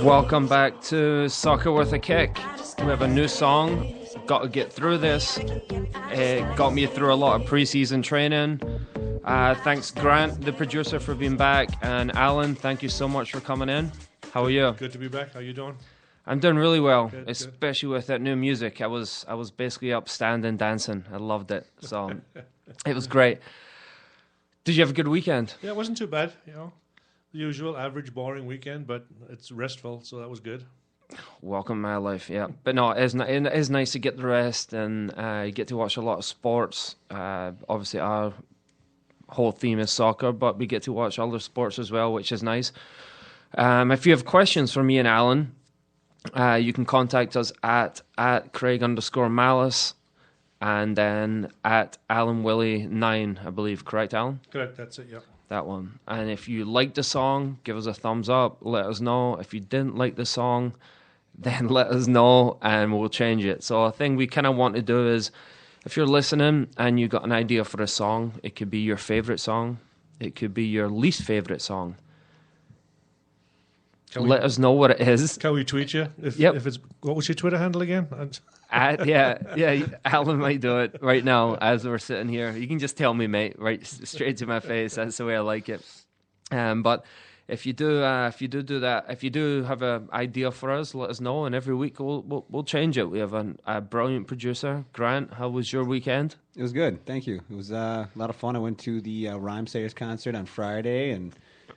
Welcome back to Soccer Worth a Kick. We have a new song, Got to Get Through This. It got me through a lot of pre-season training. Thanks Grant, the producer, for being back, and Alan, thank you so much for coming in. How are you? Good to be back. How you doing? I'm doing really well, good, especially with that new music. I was basically up standing, dancing. I loved it, so it was great. Did you have a good weekend? Yeah, it wasn't too bad, The usual average, boring weekend, but it's restful, so that was good. Welcome to my life, yeah. But no, it is nice to get the rest, and you get to watch a lot of sports. Obviously, our whole theme is soccer, but we get to watch other sports as well, which is nice. If you have questions for me and Alan, you can contact us at Craig_Malice, and then at AlanWillie9, I believe. Correct, Alan? Correct, that's it, yeah. That one. And if you liked the song, give us a thumbs up, let us know. If you didn't like the song, then let us know and we'll change it. So a thing we kind of want to do is, if you're listening and you got an idea for a song, it could be your favorite song, it could be your least favorite song. Let us know what it is. Can we tweet you? If it's, what was your Twitter handle again? Yeah, Alan might do it right now as we're sitting here. You can just tell me, mate, right straight to my face. That's the way I like it. But if you do that, if you do have an idea for us, let us know. And every week we'll change it. We have a brilliant producer, Grant. How was your weekend? It was good, thank you. It was a lot of fun. I went to the Rhymesayers concert on Friday and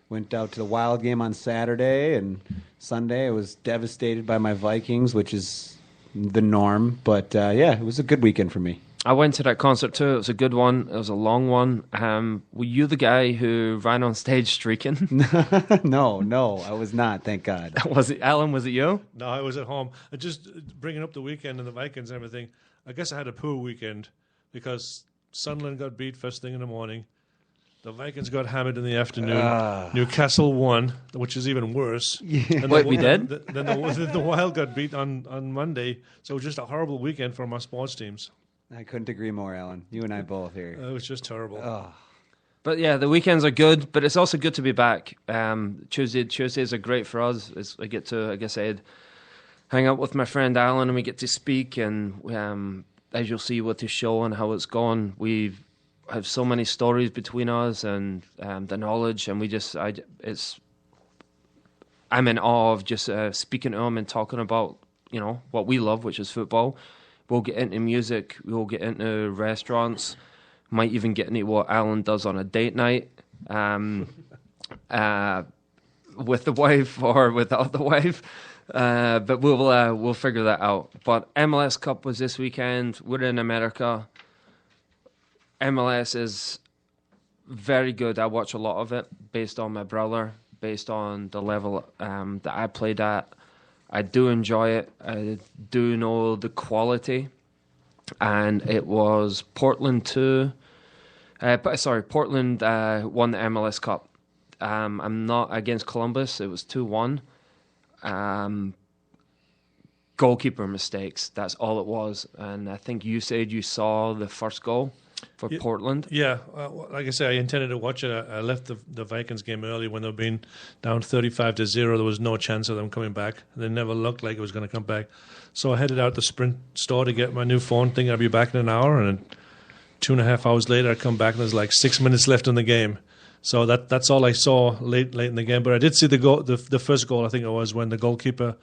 went out to the Wild game on Saturday, and Sunday I was devastated by my Vikings, which is the norm. But yeah, it was a good weekend for me. I went to that concert too. It was a good one. It was a long one. Were you the guy who ran on stage streaking? No, I was not, thank God. Was it Alan? Was it you? No, I was at home. Just bringing up the weekend and the Vikings and everything, I guess I had a poor weekend because Sunderland got beat first thing in the morning. The Vikings got hammered in the afternoon. Newcastle won, which is even worse. Yeah. Wait, we did? Then the Wild got beat on Monday. So it was just a horrible weekend for my sports teams. I couldn't agree more, Alan. You and I both here. It was just terrible. Oh. But yeah, the weekends are good, but it's also good to be back. Tuesdays are great for us. I get to, like I said, hang out with my friend Alan, and we get to speak. And as you'll see with the show and how it's gone, we have so many stories between us and the knowledge, and I'm in awe of just speaking to him and talking about what we love, which is football. We'll get into music, we'll get into restaurants, might even get into what Alan does on a date night with the wife or without the wife. But we'll figure that out. But MLS Cup was this weekend. We're in America. MLS is very good. I watch a lot of it based on my brother, based on the level that I played at. I do enjoy it. I do know the quality. And it was Portland Portland won the MLS Cup. I'm not against Columbus. It was 2-1. Goalkeeper mistakes. That's all it was. And I think you said you saw the first goal for Portland. Yeah, like I say, I intended to watch it. I left the Vikings game early when they were being down 35-0. There was no chance of them coming back. They never looked like it was going to come back. So I headed out to Sprint store to get my new phone, thinking I'd be back in an hour. And 2.5 hours later, I come back and there's like 6 minutes left in the game. So that's all I saw late in the game. But I did see the goal, the first goal. I think it was when the goalkeeper,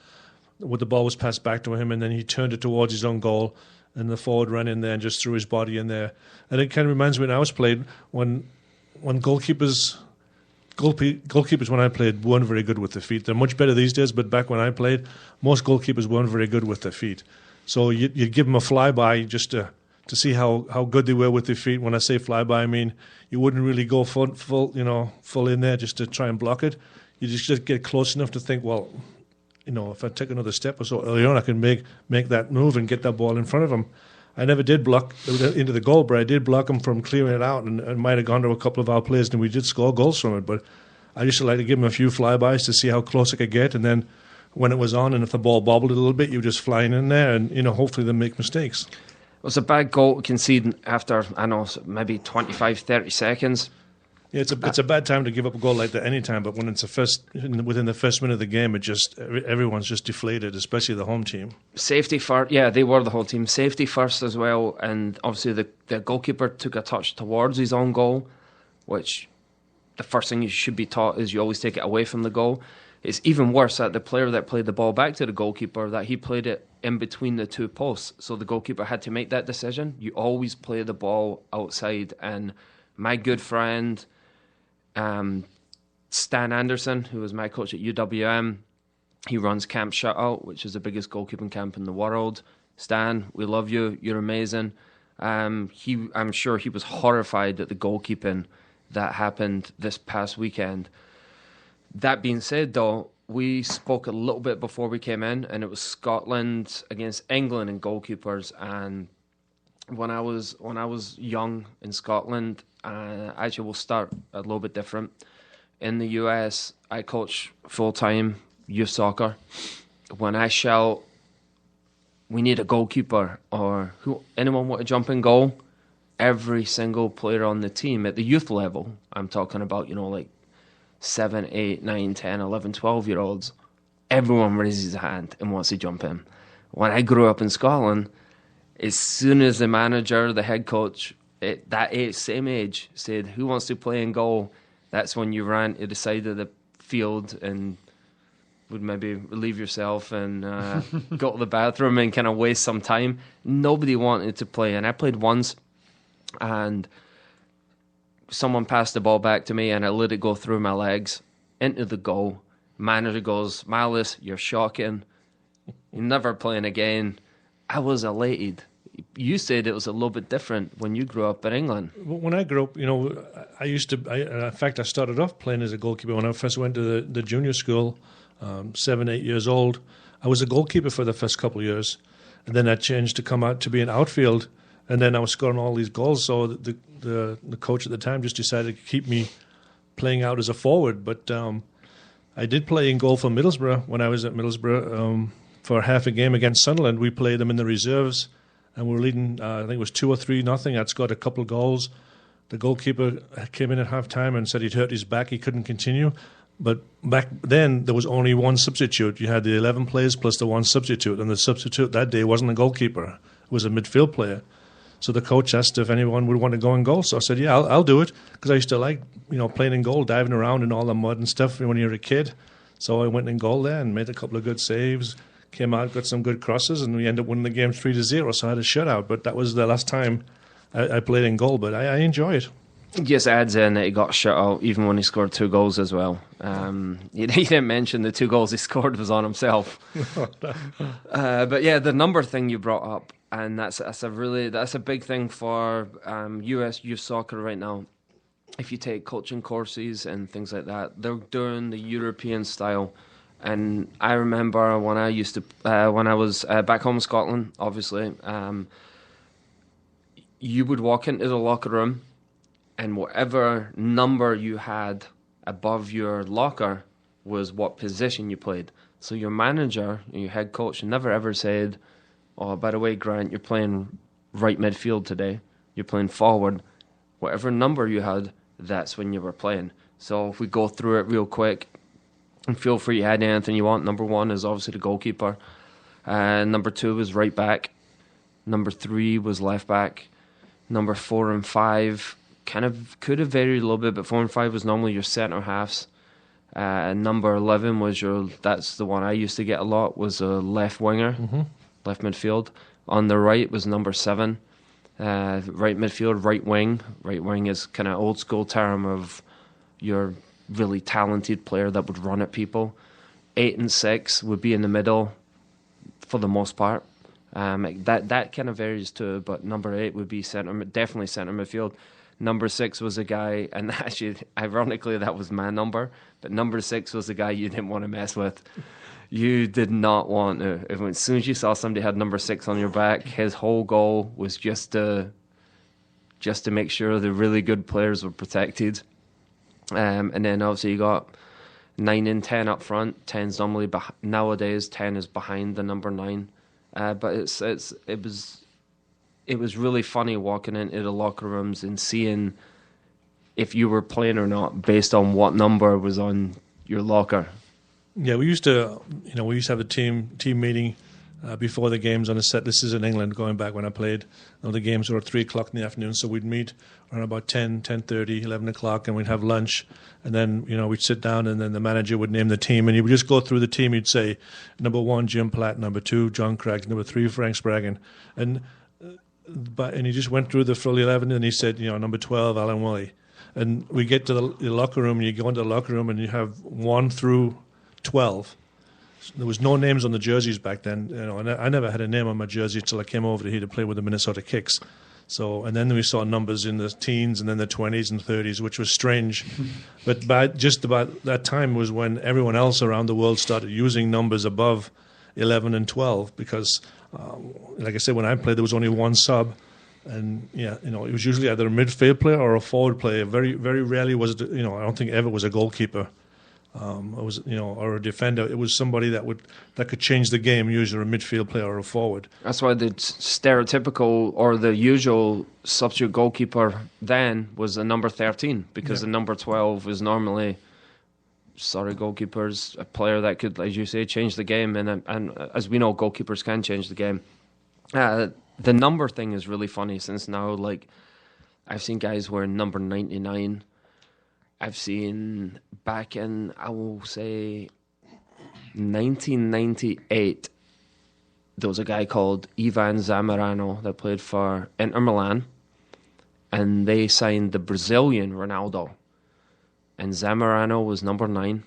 with the ball was passed back to him, and then he turned it towards his own goal. And the forward ran in there and just threw his body in there. And it kind of reminds me when I was played, when goalkeepers when I played weren't very good with their feet. They're much better these days, but back when I played, most goalkeepers weren't very good with their feet. So you'd give them a flyby just to see how good they were with their feet. When I say flyby, I mean you wouldn't really go full in there just to try and block it. You just get close enough to think, well, if I take another step or so early on, I can make that move and get that ball in front of him. I never did block into the goal, but I did block him from clearing it out, and it might have gone to a couple of our players, and we did score goals from it. But I used to like to give him a few flybys to see how close I could get, and then when it was on, and if the ball bobbled a little bit, you just flying in there, and hopefully they make mistakes. It was a bad goal to concede after, maybe 25, 30 seconds. Yeah, it's a bad time to give up a goal like that anytime, but when it's within the first minute of the game, everyone's just deflated, especially the home team. Safety first, yeah, they were the whole team. Safety first as well, and obviously the goalkeeper took a touch towards his own goal, which the first thing you should be taught is you always take it away from the goal. It's even worse that the player that played the ball back to the goalkeeper, that he played it in between the two posts, so the goalkeeper had to make that decision. You always play the ball outside, and my good friend Stan Anderson, who was my coach at UWM, he runs Camp Shutout, which is the biggest goalkeeping camp in the world. Stan, we love you. You're amazing. I'm sure he was horrified at the goalkeeping that happened this past weekend. That being said, though, we spoke a little bit before we came in, and it was Scotland against England in goalkeepers. And when I was young in Scotland, actually we'll start a little bit different. In the US, I coach full-time youth soccer. When I shout, we need a goalkeeper, or anyone want to jump in goal, every single player on the team at the youth level, I'm talking about, like 7, 8, 9, 10, 11, 12-year-olds, everyone raises his hand and wants to jump in. When I grew up in Scotland, as soon as the manager, the head coach, same age, said, who wants to play in goal, that's when you ran to the side of the field and would maybe relieve yourself and go to the bathroom and kind of waste some time. Nobody wanted to play. And I played once, and someone passed the ball back to me, and I let it go through my legs into the goal. Manager goes, Miles, you're shocking. You're never playing again. I was elated. You said it was a little bit different when you grew up in England. When I grew up, in fact, I started off playing as a goalkeeper when I first went to the junior school, 7, 8 years old. I was a goalkeeper for the first couple of years, and then I changed to come out to be an outfield, and then I was scoring all these goals. So the coach at the time just decided to keep me playing out as a forward. But I did play in goal for Middlesbrough when I was at Middlesbrough for half a game against Sunderland. We played them in the reserves, and we were leading, I think it was 2 or 3-0. I'd scored a couple of goals. The goalkeeper came in at half-time and said he'd hurt his back, he couldn't continue. But back then, there was only one substitute. You had the 11 players plus the one substitute, and the substitute that day wasn't a goalkeeper. It was a midfield player. So the coach asked if anyone would want to go in goal. So I said, yeah, I'll do it, because I used to like, playing in goal, diving around in all the mud and stuff when you're a kid. So I went in goal there and made a couple of good saves, came out, got some good crosses, and we ended up winning the game 3-0. So I had a shutout. But that was the last time I played in goal. But I enjoy it. Just adds in that he got shut out even when he scored 2 goals as well. He didn't mention the 2 goals he scored was on himself. But yeah, the number thing you brought up, and that's a big thing for US youth soccer right now. If you take coaching courses and things like that, they're doing the European style. And I remember when I was back home in Scotland, obviously, you would walk into the locker room, and whatever number you had above your locker was what position you played. So your manager, your head coach, never ever said, oh, by the way, Grant, you're playing right midfield today. You're playing forward. Whatever number you had, that's when you were playing. So if we go through it real quick, and feel free to add anything you want. Number 1 is obviously the goalkeeper. Number 2 was right back. Number 3 was left back. Number 4 and 5 kind of could have varied a little bit, but 4 and 5 was normally your centre halves. Number 11 was that's the one I used to get a lot, was a left winger, left midfield. On the right was number 7, right midfield, right wing. Right wing is kind of old school term of your really talented player that would run at people. 8 and 6 would be in the middle for the most part. That kind of varies too, but number 8 would be definitely centre midfield. Number 6 was a guy, and actually, ironically, that was my number, but number 6 was the guy you didn't want to mess with. You did not want to. As soon as you saw somebody had number 6 on your back, his whole goal was just to make sure the really good players were protected. And then obviously you got 9 and 10 up front. 10's normally nowadays 10 is behind the number 9. But it was really funny walking into the locker rooms and seeing if you were playing or not based on what number was on your locker. Yeah, we used to have a team meeting before the games on a set. This is in England, going back when I played. The games were at 3 o'clock in the afternoon, so we'd meet around about 10:30, 11 o'clock, and we'd have lunch. And then, we'd sit down, and then the manager would name the team, and he would just go through the team. He'd say, number 1, Jim Platt; number 2, John Craggs; number 3, Frank Spragan. And he just went through the full 11, and he said, number 12, Alan Woolley. And we get to the locker room, and you go into the locker room, and you have 1 through 12. There was no names on the jerseys back then, and I never had a name on my jersey until I came over here to play with the Minnesota Kicks. So, and then we saw numbers in the teens and then the 20s and 30s, which was strange. But just about that time was when everyone else around the world started using numbers above 11 and 12 because, like I said, when I played, there was only 1 sub. And, it was usually either a midfield player or a forward player. Very, very rarely was it, I don't think ever was a goalkeeper. It was, or a defender. It was somebody that could change the game, usually a midfield player or a forward. That's why the stereotypical or the usual substitute goalkeeper then was a number 13, because the number 12 was normally, goalkeepers, a player that could, as you say, change the game. And as we know, goalkeepers can change the game. The number thing is really funny since now, like, I've seen guys wearing number 99. I've seen back in, I will say, 1998, there was a guy called Ivan Zamorano that played for Inter Milan, and they signed the Brazilian Ronaldo. And Zamorano was number 9,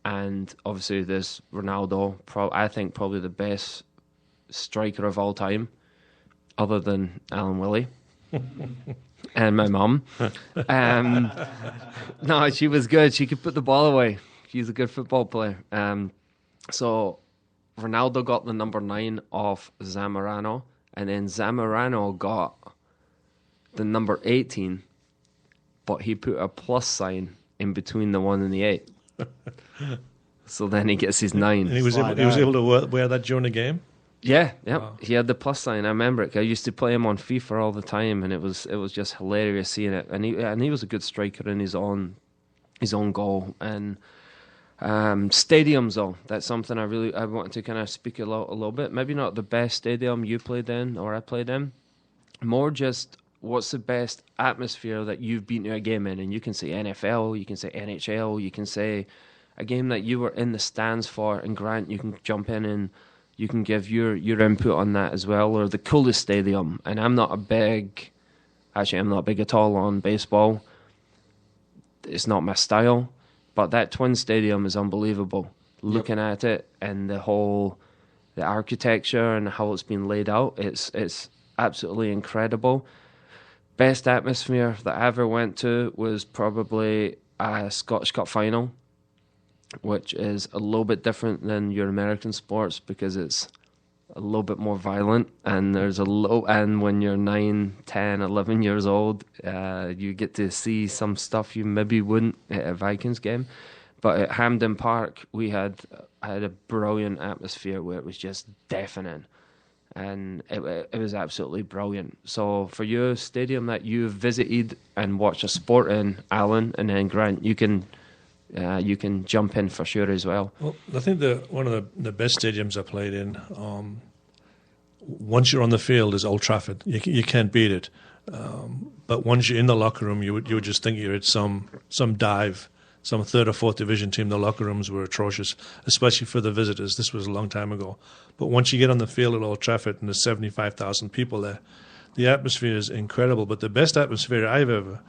and obviously this Ronaldo, I think probably the best striker of all time, other than Alan Woolley. And my mum. No, she was good. She could put the ball away. She's a good football player. So Ronaldo got the number 9 off Zamorano, and then Zamorano got the number 18, but he put a plus sign in between the 1 and the 8. So then he gets his 9. And he was able to wear that during the game? Yeah. Wow. He had the plus sign. I remember it. I used to play him on FIFA all the time, and it was just hilarious seeing it. And he was a good striker in his own goal. And stadiums, though, that's something I wanted to kind of speak a little bit. Maybe not the best stadium you played in or I played in. More just what's the best atmosphere that you've been to a game in? And you can say NFL, you can say NHL, you can say a game that you were in the stands for. And Grant, you can jump in and you can give your input on that as well, or the coolest stadium. And I'm not big at all on baseball. It's not my style, but that Twin Stadium is unbelievable. Looking at it and the architecture and how it's been laid out, it's absolutely incredible. Best atmosphere that I ever went to was probably a Scottish Cup final, which is a little bit different than your American sports because it's a little bit more violent, and and when you're 9, 10, 11 years old, you get to see some stuff you maybe wouldn't at a Vikings game. But at Hampden Park, we had a brilliant atmosphere where it was just deafening, and it was absolutely brilliant. So for you, stadium that you've visited and watched a sport in, Alan, and then Grant, you can jump in for sure as well. Well, I think one of the best stadiums I played in, once you're on the field, is Old Trafford. You can't beat it. But once you're in the locker room, you would just think you're at some dive, some 3rd or 4th division team. The locker rooms were atrocious, especially for the visitors. This was a long time ago. But once you get on the field at Old Trafford and there's 75,000 people there, the atmosphere is incredible. But the best atmosphere I've ever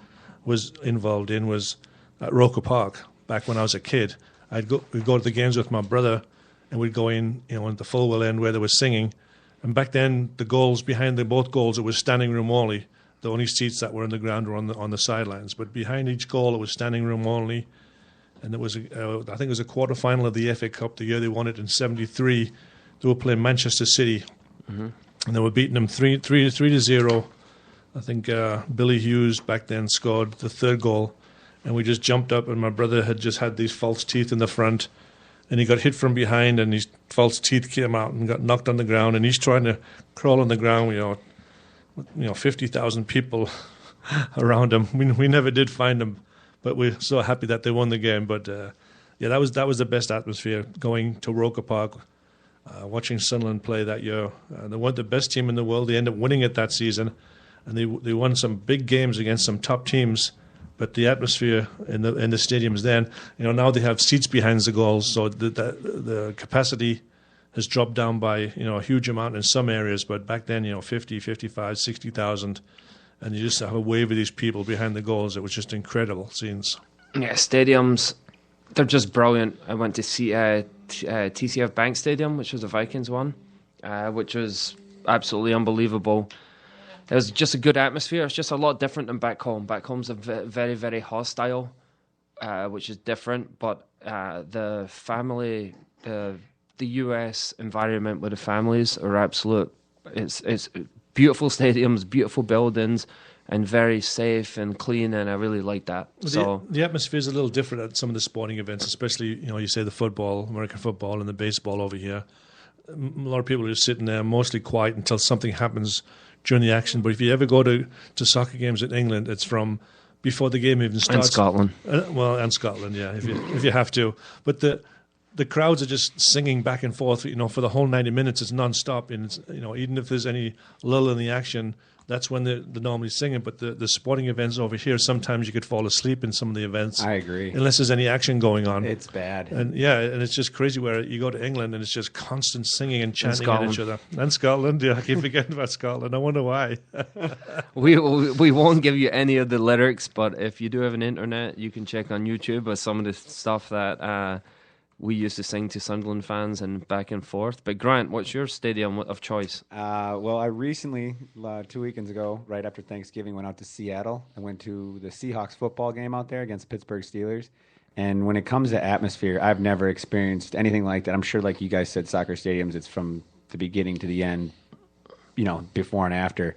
was involved in was at Roker Park. Back when I was a kid, we'd go to the games with my brother, and we'd go in, at the Fulwell end where they were singing. And back then, the goals, behind both goals, it was standing room only. The only seats that were in the ground were on the sidelines. But behind each goal, it was standing room only. And it was, I think it was a quarterfinal of the FA Cup, the year they won it in '73. They were playing Manchester City, and they were beating them 3-0. I think Billy Hughes back then scored the 3rd goal. And we just jumped up, and my brother had just had these false teeth in the front, and he got hit from behind, and his false teeth came out and got knocked on the ground, and he's trying to crawl on the ground, 50,000 people around them. We never did find them, but we're so happy that they won the game. But yeah, that was the best atmosphere, going to Roker Park, watching Sunderland play that year. They weren't the best team in the world. They ended up winning it that season, and they won some big games against some top teams. But the atmosphere in the stadiums then, now they have seats behind the goals, so the capacity has dropped down by a huge amount in some areas. But back then, 50, 55, 60,000, and you just have a wave of these people behind the goals. It was just incredible scenes. Yeah, stadiums, they're just brilliant. I went to see TCF Bank Stadium, which was the Vikings one, which was absolutely unbelievable. It was just a good atmosphere. It's just a lot different than back home. Back home's a very, very hostile, which is different. But the family, the US environment with the families are absolute. It's beautiful stadiums, beautiful buildings, and very safe and clean. And I really like that. So the atmosphere is a little different at some of the sporting events, especially you say the football, American football, and the baseball over here. A lot of people are just sitting there, mostly quiet until something happens during the action. But if you ever go to soccer games in England, it's from before the game even starts. And Scotland. And Scotland, yeah, if you have to. But the crowds are just singing back and forth, for the whole 90 minutes. It's non-stop. And, even if there's any lull in the action, that's when they're normally singing. But the sporting events over here, sometimes you could fall asleep in some of the events. I agree. Unless there's any action going on. It's bad. And and it's just crazy where you go to England and it's just constant singing and chanting at each other. And Scotland, yeah, I keep forgetting about Scotland. I wonder why. We won't give you any of the lyrics, but if you do have an internet, you can check on YouTube with some of the stuff that we used to sing to Sunderland fans and back and forth. But Grant, what's your stadium of choice? Well, I recently, 2 weekends ago, right after Thanksgiving, went out to Seattle. I went to the Seahawks football game out there against the Pittsburgh Steelers. And when it comes to atmosphere, I've never experienced anything like that. I'm sure, like you guys said, soccer stadiums, it's from the beginning to the end, before and after.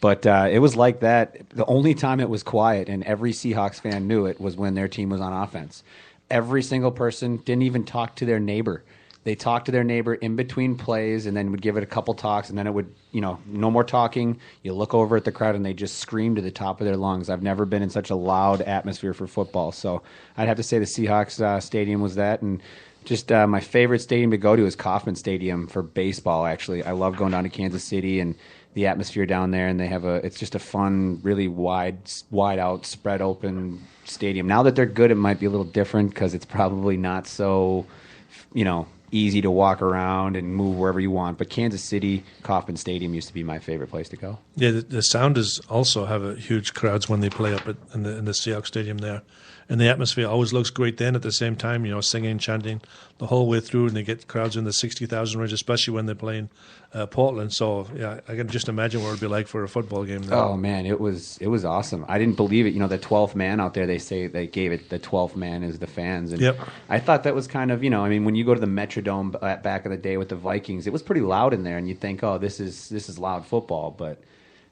But it was like that. The only time it was quiet, and every Seahawks fan knew it, was when their team was on offense. Every single person didn't even talk to their neighbor. They talked to their neighbor in between plays and then would give it a couple talks, and then it would, no more talking. You look over at the crowd and they just scream to the top of their lungs. I've never been in such a loud atmosphere for football. So I'd have to say the Seahawks stadium was that. And just my favorite stadium to go to is Kauffman Stadium for baseball, actually. I love going down to Kansas City and the atmosphere down there, and it's just a fun, really wide out, spread open stadium. Now that they're good, it might be a little different because it's probably not so, easy to walk around and move wherever you want. But Kansas City, Kauffman Stadium used to be my favorite place to go. Yeah, the Sounders also have a huge crowds when they play up in the Seahawks Stadium there. And the atmosphere always looks great then at the same time, singing, chanting the whole way through, and they get crowds in the 60,000 range, especially when they're playing Portland. So, yeah, I can just imagine what it would be like for a football game there. Oh, man, it was awesome. I didn't believe it. The 12th man out there, they say they gave it the 12th man is the fans. And yep. I thought that was kind of, when you go to the Metrodome back in the day with the Vikings, it was pretty loud in there, and you'd think, oh, this is loud football, but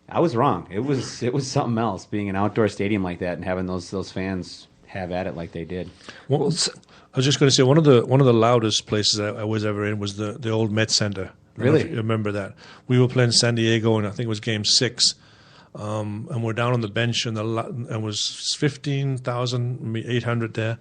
I was wrong. It was something else, being an outdoor stadium like that and having those fans have at it like they did. Well, I was just going to say one of the loudest places I was ever in was the old Met Center. Really? You remember that? We were playing San Diego, and I think it was Game 6, and we're down on the bench, and it was 15,800 there,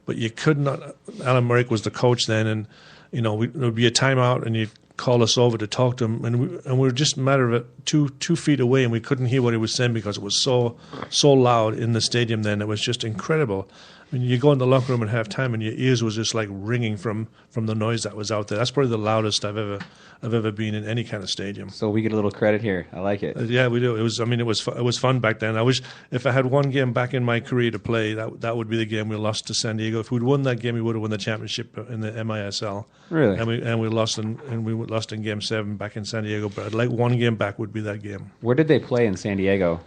but you could not. Alan Merrick was the coach then, and there would be a timeout, and you'd call us over to talk to him, and we were just a matter of 2 feet away, and we couldn't hear what he was saying because it was so loud in the stadium then. It was just incredible. I mean, you go in the locker room at halftime and your ears was just like ringing from the noise that was out there. That's probably the loudest I've ever been in any kind of stadium. So we get a little credit here. I like it. Yeah, we do. It was fun back then. I wish if I had one game back in my career to play, that would be the game we lost to San Diego. If we'd won that game, we would have won the championship in the MISL. Really? And we lost in Game 7 back in San Diego. But I'd like one game back would be that game. Where did they play in San Diego?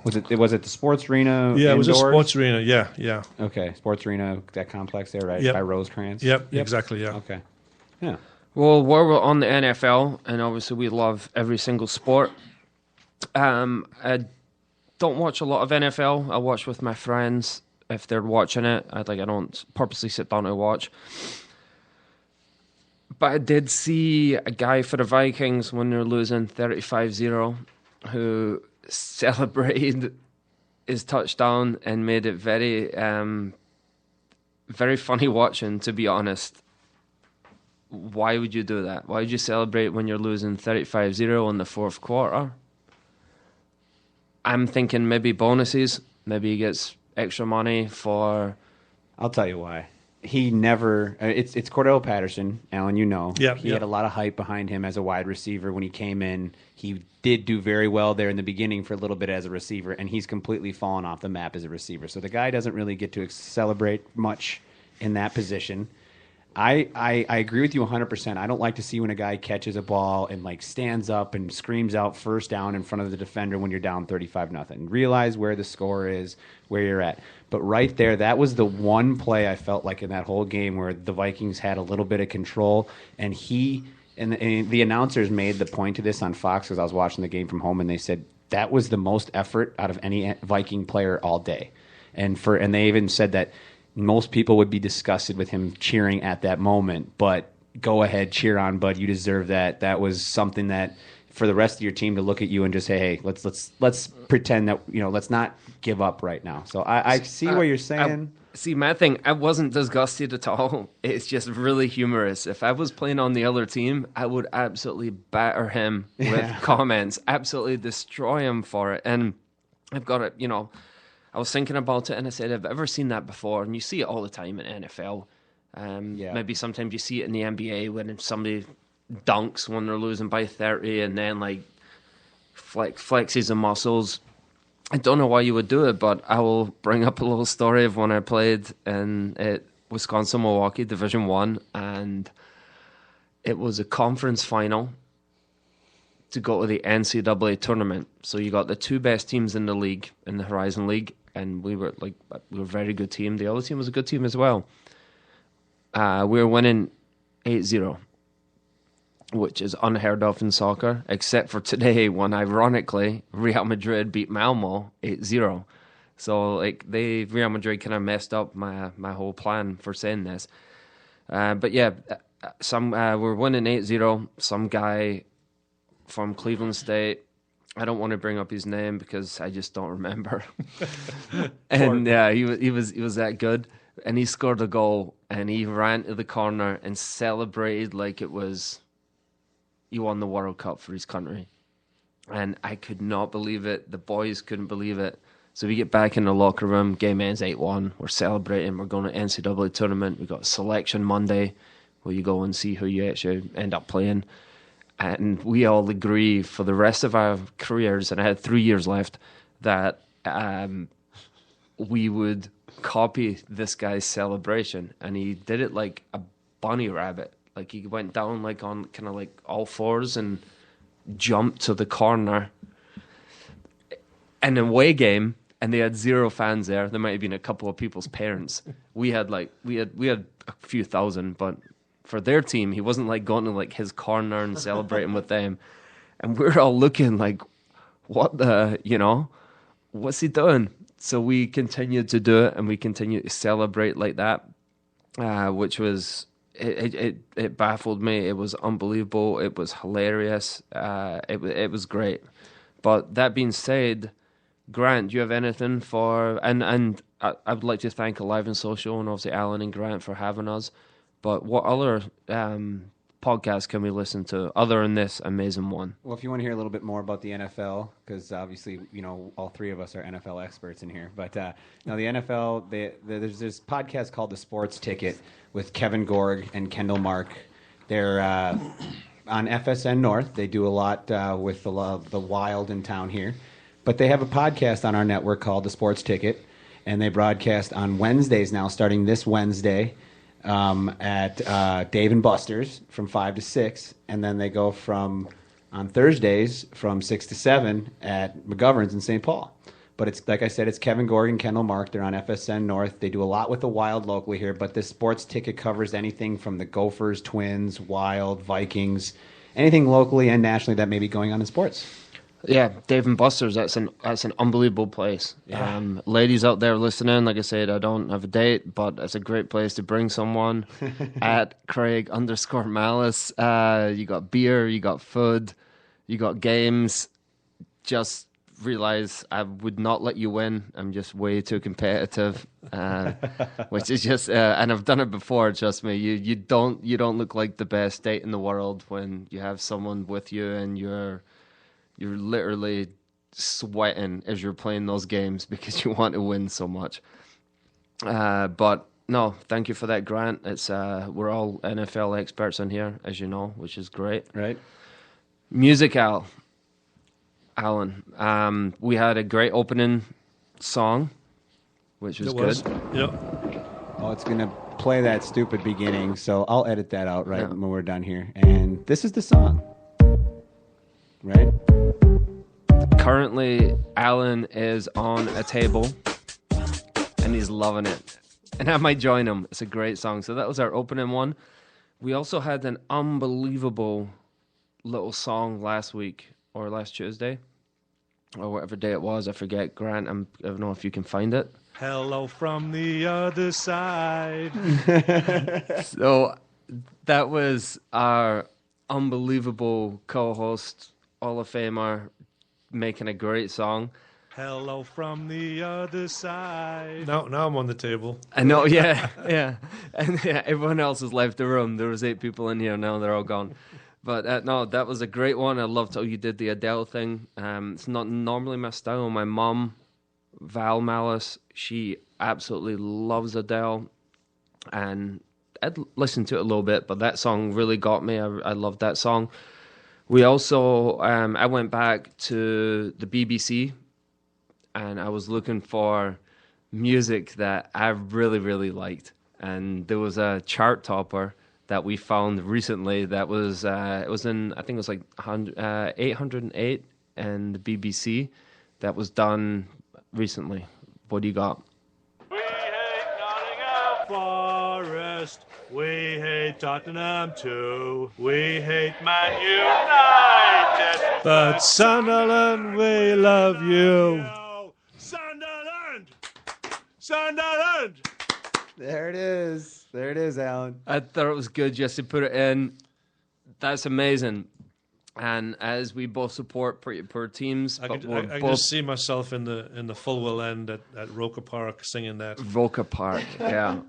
Was it the sports arena? Yeah, indoors? It was a sports arena. Yeah. Okay, sports arena, that complex there, right? Yep. By Rosecrans. Yep, exactly. Yeah. Okay. Yeah. Well, we're on the NFL, and obviously we love every single sport. I don't watch a lot of NFL. I watch with my friends if they're watching it. I don't purposely sit down and watch. But I did see a guy for the Vikings when they're losing 35-0 who celebrated his touchdown and made it very, very funny watching, to be honest. Why would you do that? Why would you celebrate when you're losing 35-0 in the fourth quarter? I'm thinking maybe bonuses. Maybe he gets extra money for... I'll tell you why. He never. It's Cordell Patterson, Alan. You know, Yeah, he had a lot of hype behind him as a wide receiver when he came in. He did do very well there in the beginning for a little bit as a receiver, and he's completely fallen off the map as a receiver. So the guy doesn't really get to celebrate much in that position. I agree with you 100%. I don't like to see when a guy catches a ball and like stands up and screams out first down in front of the defender when you're down 35-0. Realize where the score is, where you're at. But right there, that was the one play I felt like in that whole game where the Vikings had a little bit of control, and the announcers made the point to this on Fox because I was watching the game from home, and they said that was the most effort out of any Viking player all day. And they even said that most people would be disgusted with him cheering at that moment, but go ahead, cheer on, bud. You deserve that. That was something that for the rest of your team to look at you and just say, hey, let's pretend that, let's not give up right now. So I see what you're saying. See, my thing, I wasn't disgusted at all. It's just really humorous. If I was playing on the other team, I would absolutely batter him with comments, absolutely destroy him for it. And I've got it, I was thinking about it, and I said, I've ever seen that before, and you see it all the time in NFL. Maybe sometimes you see it in the NBA when somebody dunks when they're losing by 30 and then like flexes the muscles. I don't know why you would do it, but I will bring up a little story of when I played in Wisconsin-Milwaukee, Division 1, and it was a conference final to go to the NCAA tournament. So you got the two best teams in the league, in the Horizon League, and we were a very good team. The other team was a good team as well. We were winning 8-0, which is unheard of in soccer, except for today when, ironically, Real Madrid beat Malmo 8-0. So Real Madrid kind of messed up my whole plan for saying this. But yeah, we're winning 8-0. Some guy from Cleveland State, I don't want to bring up his name because I just don't remember. And yeah, he was that good. And he scored a goal, and he ran to the corner and celebrated like it was he won the World Cup for his country. And I could not believe it. The boys couldn't believe it. So we get back in the locker room. Game ends 8-1. We're celebrating. We're going to NCAA tournament. We got selection Monday where you go and see who you actually end up playing. And we all agree for the rest of our careers, and I had 3 years left, that we would copy this guy's celebration. And he did it like a bunny rabbit. Like he went down like on kind of like all fours and jumped to the corner. An away game, and they had 0 fans there. There might have been a couple of people's parents. We had a few thousand, but for their team, he wasn't like going to like his corner and celebrating with them. And we're all looking like, what what's he doing? So we continued to do it, and we continued to celebrate like that, which was, it baffled me. It was unbelievable. It was hilarious. It was great. But that being said, Grant, do you have anything for, and I would like to thank Alive and Social and obviously Alan and Grant for having us. But what other podcasts can we listen to other than this amazing one? Well, if you want to hear a little bit more about the NFL, because obviously, all three of us are NFL experts in here. But now the NFL, there's this podcast called The Sports Ticket with Kevin Gorg and Kendall Mark. They're on FSN North. They do a lot with the Wild in town here. But they have a podcast on our network called The Sports Ticket, and they broadcast on Wednesdays now, starting this Wednesday, at Dave and Buster's from 5 to 6, and then they go on Thursdays from 6 to 7 at McGovern's in St. Paul. But it's like I said, it's Kevin Gorg and Kendall Mark. They're on FSN North. They do a lot with the Wild locally here, but this Sports Ticket covers anything from the Gophers, Twins, Wild, Vikings, anything locally and nationally that may be going on in sports. Yeah, Dave and Buster's, that's an unbelievable place. Yeah. Ladies out there listening, like I said, I don't have a date, but it's a great place to bring someone. At Craig_Malice. You got beer, you got food, you got games. Just realize I would not let you win. I'm just way too competitive, which is just, and I've done it before. Trust me, you don't look like the best date in the world when you have someone with you and you're literally sweating as you're playing those games because you want to win so much. But no, thank you for that, Grant. It's we're all NFL experts in here, as you know, which is great. Right. Music, Alan. We had a great opening song, which was good. Yep. Oh, it's going to play that stupid beginning, so I'll edit that out when we're done here. And this is the song. Right? Currently, Alan is on a table, and he's loving it. And I might join him. It's a great song. So that was our opening one. We also had an unbelievable little song last week, or last Tuesday, or whatever day it was. I forget. Grant, I don't know if you can find it. Hello from the other side. So that was our unbelievable co-host, Hall of Famer, making a great song. Hello from the other side. Now I'm on the table. I know, yeah. And everyone else has left the room. There was 8 people in here, now they're all gone. But no, that was a great one. I loved how you did the Adele thing. It's not normally my style. My mom, Val Malice, she absolutely loves Adele. And I'd listened to it a little bit, but that song really got me. I loved that song. We also, I went back to the BBC, and I was looking for music that I really, really liked. And there was a chart topper that we found recently that was, it was in, I think it was like 808 and the BBC that was done recently. What do you got? We hate Nottingham Forest. We hate Tottenham too. We hate Man United. But Sunderland, we love you. Sunderland! There it is. There it is, Alan. I thought it was good just to put it in. That's amazing. And as we both support pretty poor teams, I but can we're just see myself in the Fulwell end at Roker Park singing that. Roker Park, yeah.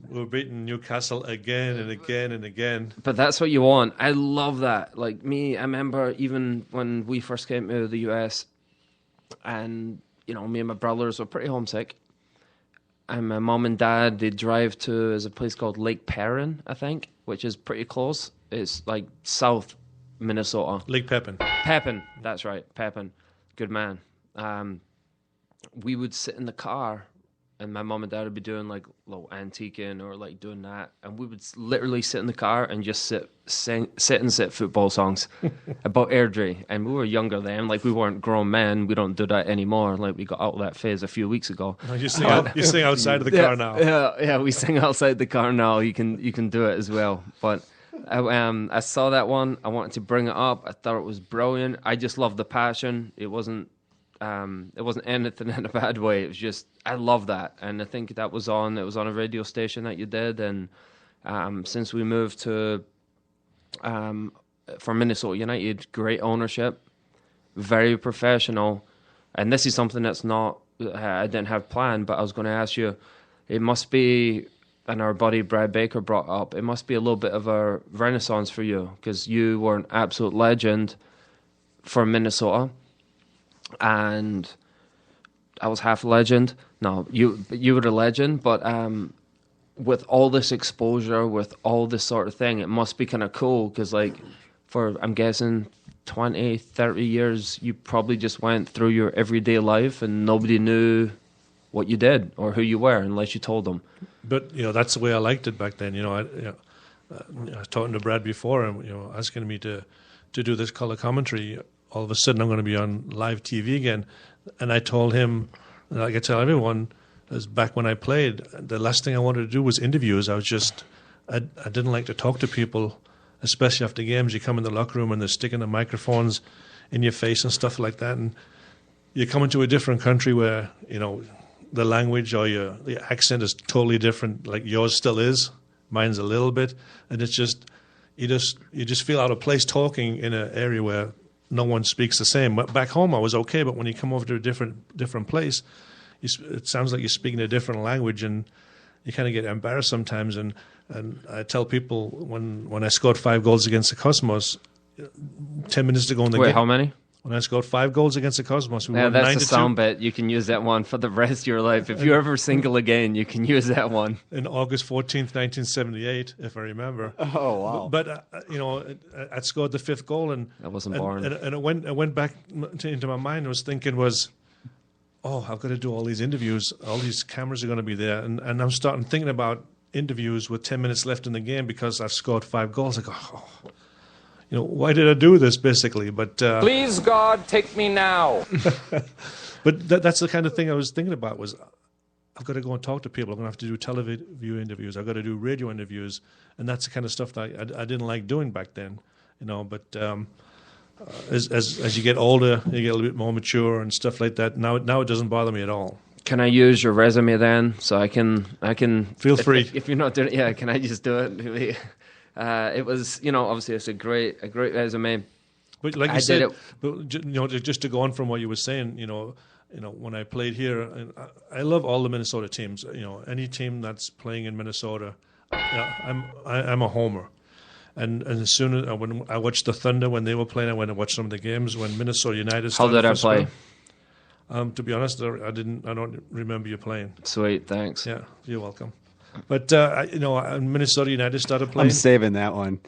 We're beating Newcastle again and again and again. But that's what you want. I love that. Like me, I remember even when we first came to the US, and you know, me and my brothers were pretty homesick. And my mom and dad, they drive to there's a place called Lake Perrin, I think, which is pretty close. It's like South Minnesota. Lake Pepin. Pepin, that's right, Pepin. Good man. We would sit in the car, and my mom and dad would be doing like little antiquing or like doing that, and we would literally sit in the car and just sit football songs about Airdrie. And we were younger then, like we weren't grown men. We don't do that anymore. Like we got out of that phase a few weeks ago. Oh, you sing outside of the car now. Yeah, we sing outside the car now. You can do it as well. But I saw that one. I wanted to bring it up. I thought it was brilliant. I just loved the passion. It wasn't anything in a bad way. It was just, I love that. And I think it was on a radio station that you did. And since we moved to, for Minnesota United, great ownership, very professional. And this is something that's not, I didn't have planned, but I was going to ask you, it must be, and our buddy Brad Baker brought up, it must be a little bit of a renaissance for you, because you were an absolute legend for Minnesota. And I was half a legend. No, you were a legend, but with all this exposure, with all this sort of thing, it must be kind of cool because, like, for, I'm guessing, 20, 30 years, you probably just went through your everyday life and nobody knew what you did or who you were unless you told them. But, you know, that's the way I liked it back then. I was talking to Brad before and, asking me to do this color commentary. All of a sudden I'm going to be on live TV again. And I told him, like I tell everyone, as back when I played, the last thing I wanted to do was interviews. I didn't like to talk to people, especially after games. You come in the locker room and they're sticking the microphones in your face and stuff like that. And you come into a different country where, the language or the accent is totally different, like yours still is. Mine's a little bit. And it's just, you just feel out of place talking in an area where no one speaks the same. But back home, I was okay, but when you come over to a different place, it sounds like you're speaking a different language, and you kind of get embarrassed sometimes. And I tell people when I scored 5 goals against the Cosmos, 10 minutes to go in the game. Wait, how many? When I scored 5 goals against the Cosmos, we won That's 9-2. a sound bit. You can use that one for the rest of your life. If you ever single again, you can use that one. In August 14th, 1978, if I remember. Oh, wow. But I scored the 5th goal, and I wasn't born. And it went back into my mind. I was thinking I've got to do all these interviews. All these cameras are going to be there, and I'm starting thinking about interviews with 10 minutes left in the game because I've scored 5 goals. I go, why did I do this, basically? But please, God, take me now. But that's the kind of thing I was thinking about was I've got to go and talk to people. I'm going to have to do television interviews. I've got to do radio interviews. And that's the kind of stuff that I didn't like doing back then, But as you get older, you get a little bit more mature and stuff like that. Now it doesn't bother me at all. Can I use your resume then? So I can Feel free. If you're not doing it, can I just do it? It was, obviously it's a great resume. But like you I said, did it. just to go on from what you were saying, when I played here, I love all the Minnesota teams. Any team that's playing in Minnesota, I'm a homer. And as soon as when I watched the Thunder when they were playing, I went and watched some of the games when Minnesota United. How did I play? To be honest, I don't remember you playing. Sweet, thanks. Yeah, you're welcome. But Minnesota United started playing. I'm saving that one.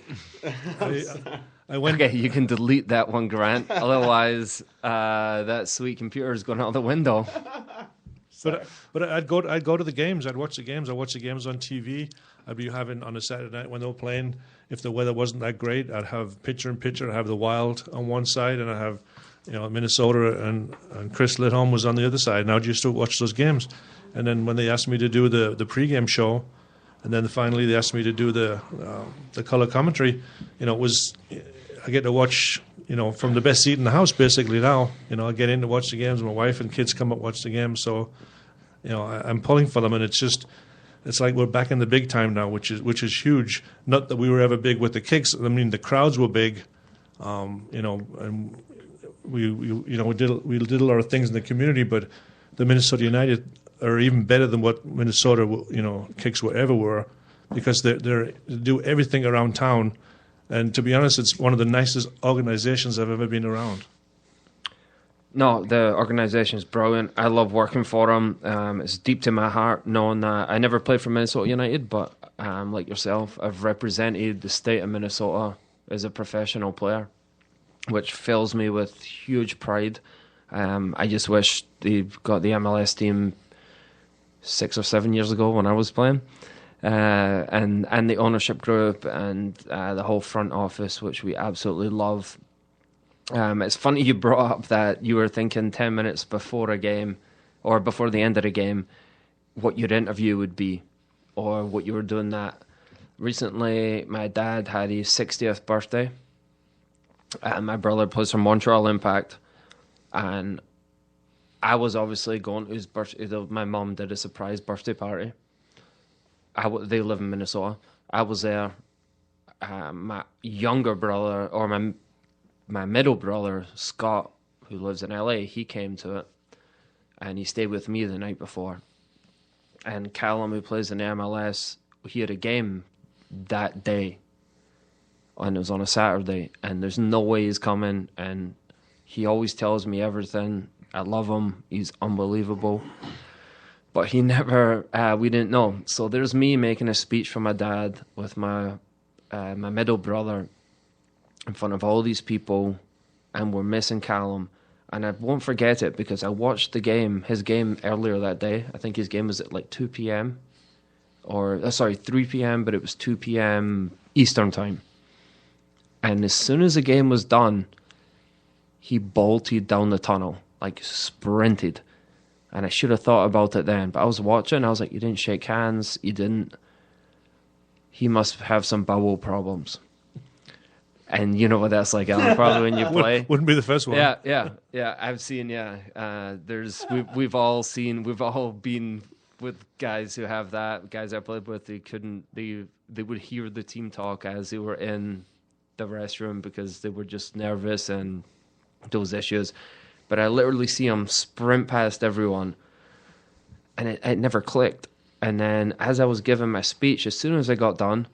I went. Okay, you can delete that one, Grant. Otherwise, that sweet computer is going out the window. But I'd go to the games. I'd watch the games. I watch the games on TV. I'd be having on a Saturday night when they were playing. If the weather wasn't that great, I'd have picture in picture. I'd have the Wild on one side, and I'd have Minnesota and Chris Lidholm was on the other side. And I'd just watch those games. And then when they asked me to do the pregame show, and then finally they asked me to do the color commentary, it was I get to watch from the best seat in the house basically now. I get in to watch the games. My wife and kids come up watch the games, so I'm pulling for them, and it's like we're back in the big time now, which is huge. Not that we were ever big with the Kicks. I mean, the crowds were big, and we did a lot of things in the community, but the Minnesota United are even better than what Minnesota Kicks ever were, because they do everything around town, and to be honest, it's one of the nicest organizations I've ever been around. No, the organization is brilliant. I love working for them. It's deep to my heart knowing that I never played for Minnesota United, but like yourself, I've represented the state of Minnesota as a professional player, which fills me with huge pride. I just wish they got the MLS team 6 or 7 years ago when I was playing, and the ownership group and the whole front office, which we absolutely love. It's funny you brought up that you were thinking 10 minutes before a game or before the end of the game what your interview would be or what you were doing that. Recently, my dad had his 60th birthday. My brother plays for Montreal Impact, and I was obviously going to his birthday. My mum did a surprise birthday party. They live in Minnesota. I was there. My younger brother, or my middle brother, Scott, who lives in LA, he came to it, and he stayed with me the night before. And Callum, who plays in the MLS, he had a game that day, and it was on a Saturday, and there's no way he's coming, and he always tells me everything. I love him. He's unbelievable. But he never, we didn't know. So there's me making a speech for my dad with my middle brother in front of all these people, and we're missing Callum. And I won't forget it because I watched his game earlier that day. I think his game was at like 2 p.m. 3 p.m., but it was 2 p.m. Eastern time. And as soon as the game was done, he bolted down the tunnel, like sprinted. And I should have thought about it then, but I was watching, I was like, you didn't shake hands, you didn't. He must have some bowel problems. And you know what that's like, Alan, probably when you play. Wouldn't be the first one. Yeah. I've seen, we've all been with guys who have that. Guys I played with, they would hear the team talk as they were in the restroom because they were just nervous and those issues. But I literally see him sprint past everyone, and it never clicked. And then as I was giving my speech, as soon as I got done,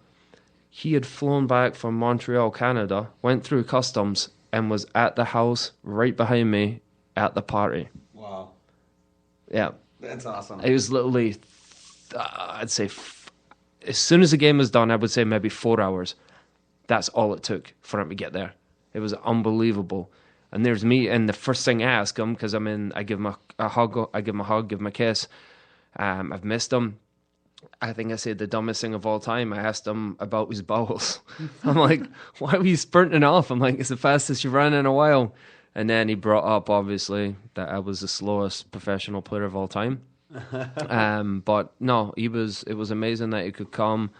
he had flown back from Montreal, Canada, went through customs, and was at the house right behind me at the party. Wow. Yeah. That's awesome. It was literally, I'd say, as soon as the game was done, I would say maybe 4 hours. That's all it took for him to get there. It was unbelievable. And there's me, and the first thing I ask him, because I give him a hug, give him a kiss. I've missed him. I think I said the dumbest thing of all time. I asked him about his bowels. I'm like, why were you sprinting off? I'm like, it's the fastest you've run in a while. And then he brought up, obviously, that I was the slowest professional player of all time. But no, it was amazing that he could come.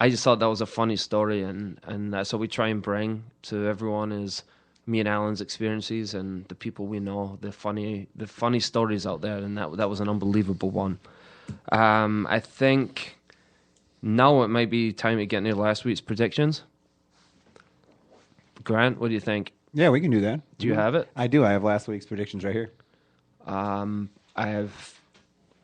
I just thought that was a funny story, and that's what we try and bring to everyone is me and Alan's experiences and the people we know, the funny stories out there, and that was an unbelievable one. I think now it might be time to get into last week's predictions. Grant, what do you think? Yeah, we can do that. Do you have it? I do. I have last week's predictions right here. I have,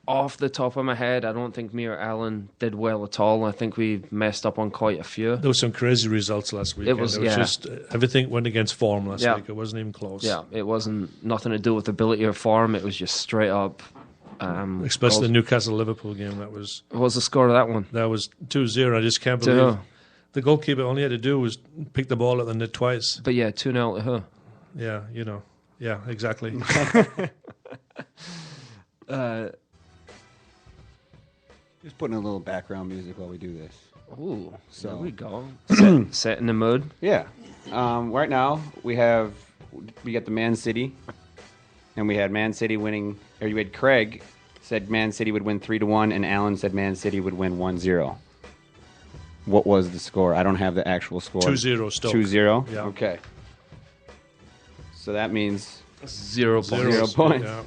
off the top of my head, I don't think me or Alan did well at all. I think we messed up on quite a few. There were some crazy results last week. It was just everything went against form last week. It wasn't even close. Yeah, it wasn't nothing to do with ability or form. It was just straight up. Especially the Newcastle-Liverpool game. What was the score of that one? That was 2-0. I just can't believe the goalkeeper only had to do was pick the ball at the net twice. But yeah, 2-0 to her. Yeah, Yeah, exactly. Just putting a little background music while we do this. Ooh, So- there we go. Set in the mood. Yeah. Right now we got the Man City, and we had Man City winning. Or you had Craig said Man City would win 3-1, and Alan said Man City would win 1-0. What was the score? I don't have the actual score. 2-0 Stoke. 2-0. Yeah. Okay. So that means 0 points. 0 points. Yeah.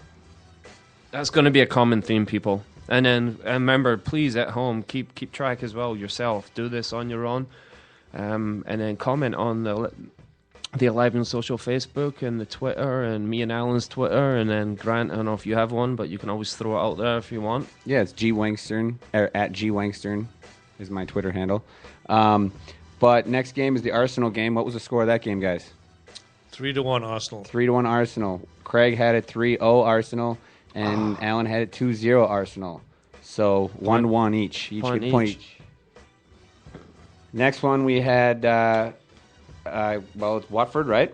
That's going to be a common theme, people. And then remember, please at home keep track as well yourself. Do this on your own, and then comment on the Alive and Social Facebook and the Twitter and me and Alan's Twitter, and then Grant. I don't know if you have one, but you can always throw it out there if you want. Yeah, it's G Wangstern, or at G Wangstern is my Twitter handle. But next game is the Arsenal game. What was the score of that game, guys? 3-1 Arsenal. 3-1 Arsenal. Craig had it 3-0 Arsenal, and Alan had it 2-0 Arsenal. So 1-1 each. Each Point get point each. each. Next one we had, it's Watford, right?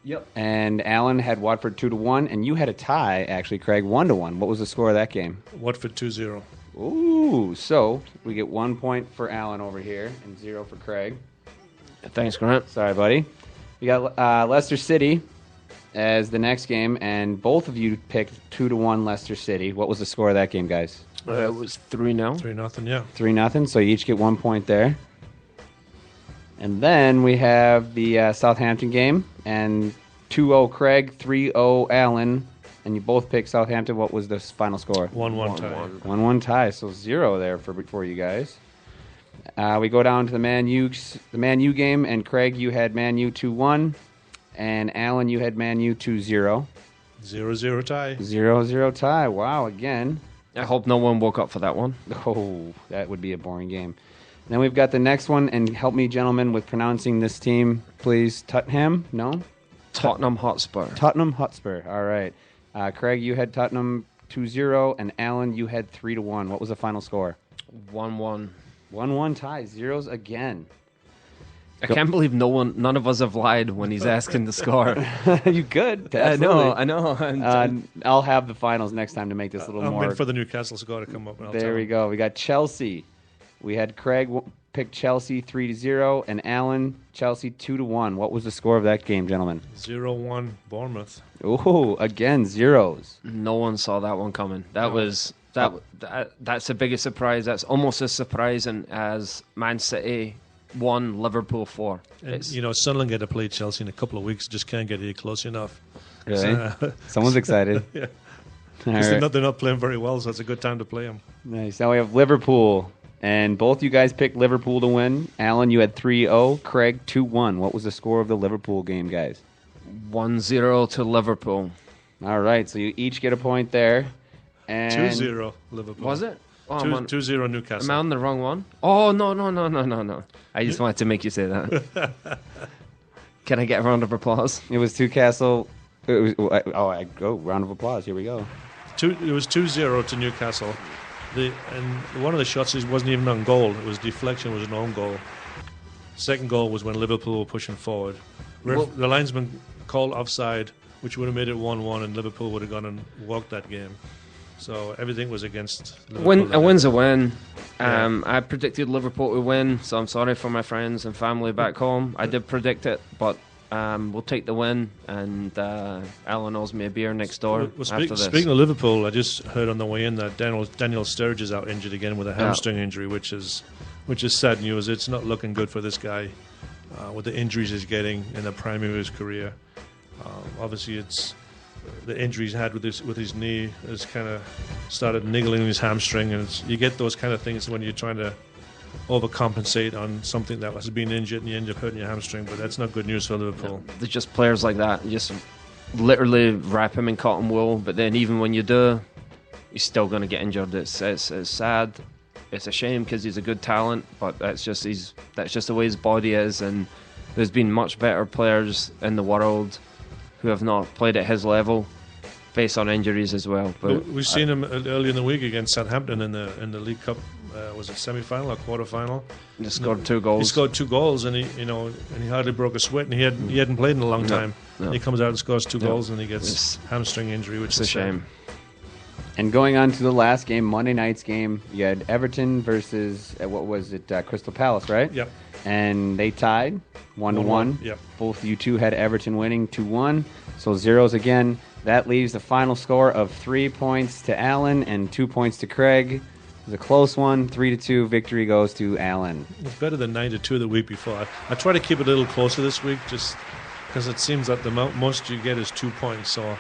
Yep. And Alan had Watford 2-1, and you had a tie, actually, Craig, 1-1. What was the score of that game? Watford 2-0. Ooh, so we get 1 point for Alan over here and 0 for Craig. Thanks, Grant. Sorry, buddy. We got Leicester City as the next game, and both of you picked 2-1 Leicester City. What was the score of that game, guys? It was 3-0. 3-0, yeah. 3-0, so you each get 1 point there. And then we have the Southampton game, and 2-0 Craig, 3-0 Alan, and you both picked Southampton. What was the final score? 1-1 tie. 1-1 tie, so 0 there for you guys. We go down to the Man U game, and Craig, you had Man U 2-1, and Alan, you had Man U 2-0. 0-0 tie. 0-0 tie. Wow, again. I hope no one woke up for that one. Oh, that would be a boring game. Then we've got the next one, and help me, gentlemen, with pronouncing this team, please. Tottenham? No? Tottenham Hotspur. Tottenham Hotspur. All right. Craig, you had Tottenham 2-0, and Alan, you had 3-1. What was the final score? 1-1. 1-1 tie. Zeros again. I can't believe none of us have lied when he's asking the score. You could. I know. I'll have the finals next time to make this a little I'm more. waiting for the Newcastle score to come up. And I'll There tell we him. go. We got Chelsea. We had Craig pick Chelsea 3-0, and Alan Chelsea 2-1. What was the score of that game, gentlemen? 0-1 Bournemouth. Ooh, again zeros. No one saw that one coming. That's the biggest surprise. That's almost as surprising as Man City 1, Liverpool 4. And, Sunderland get to play Chelsea in a couple of weeks. Just can't get here close enough. Really? Someone's excited. Yeah. All right. They're not playing very well, so it's a good time to play them. Nice. Now we have Liverpool, and both you guys picked Liverpool to win. Alan, you had 3-0. Craig 2-1. What was the score of the Liverpool game, guys? 1-0 to Liverpool. All right, so you each get a point there. And 2-0 Liverpool. Was it? Oh, 2-0 Newcastle. am I on the wrong one? Oh, no. I just wanted to make you say that. Can I get a round of applause? It was Newcastle. I go round of applause. Here we go. It was 2-0 to Newcastle. And one of the shots wasn't even on goal. It was deflection. It was an own goal. Second goal was when Liverpool were pushing forward. The linesman called offside, which would have made it 1-1, and Liverpool would have gone and walked that game. So everything was against Liverpool. A win's a win. I predicted Liverpool to win, so I'm sorry for my friends and family back home. I did predict it, but we'll take the win, and Alan owes me a beer next door after this. Speaking of Liverpool, I just heard on the way in that Daniel Sturridge is out injured again with a hamstring injury, which is sad news. It's not looking good for this guy with the injuries he's getting in the prime of his career. Obviously, it's the injuries he had with his knee has kind of started niggling his hamstring, and you get those kind of things when you're trying to overcompensate on something that has been injured and you end up hurting your hamstring. But that's not good news for Liverpool. There's just players like that. You just literally wrap him in cotton wool, but then even when you do, he's still going to get injured. It's sad. It's a shame because he's a good talent, but that's just the way his body is. And there's been much better players in the world who have not played at his level based on injuries as well. But we've seen him early in the week against Southampton in the League Cup. Was it semi-final or quarter-final? He scored 2 goals. He scored 2 goals, and he hardly broke a sweat. And he hadn't played in a long time. No. He comes out and scores 2 goals, and he gets hamstring injury, which is a shame. And going on to the last game, Monday night's game, you had Everton versus Crystal Palace, right? Yep. And they tied 1-1. Yep. Both you two had Everton winning 2-1. So zeros again. That leaves the final score of 3 points to Alan and 2 points to Craig. It was a close one. 3-2 victory goes to Alan. It's better than 9-2 the week before. I try to keep it a little closer this week, just because it seems that the most you get is 2 points. So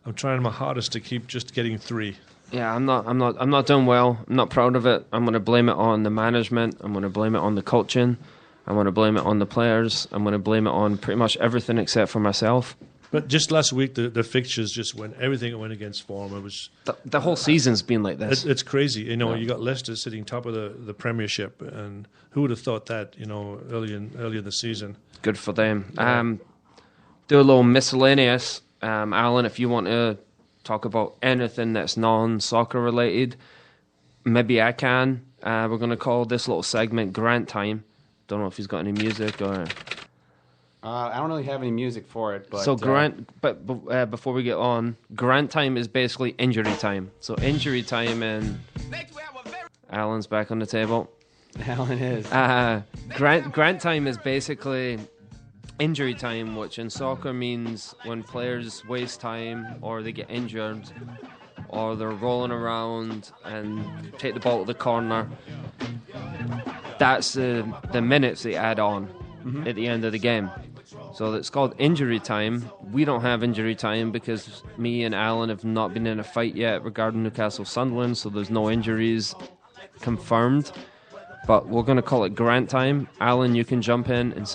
I'm trying my hardest to keep just getting 3. Yeah, I'm not doing well. I'm not proud of it. I'm going to blame it on the management. I'm going to blame it on the coaching. I'm going to blame it on the players. I'm going to blame it on pretty much everything except for myself. But just last week, the fixtures just went, everything went against form. It was the whole season's been like this. It's crazy. You got Leicester sitting top of the Premiership, and who would have thought that? Early in the season. Good for them. Do a little miscellaneous, Alan. If you want to talk about anything that's non-soccer related, maybe I can. We're going to call this little segment Grant Time. Don't know if he's got any music or. I don't really have any music for it, but so Grant. But before we get on, Grant Time is basically injury time. So injury time, and Alan's back on the table. Alan is. Grant Time is basically injury time, which in soccer means when players waste time or they get injured or they're rolling around and take the ball to the corner. That's the minutes they add on at the end of the game. So it's called injury time. We don't have injury time because me and Alan have not been in a fight yet regarding Newcastle Sunderland, so there's no injuries confirmed. But we're going to call it Grant Time. Alan, you can jump in and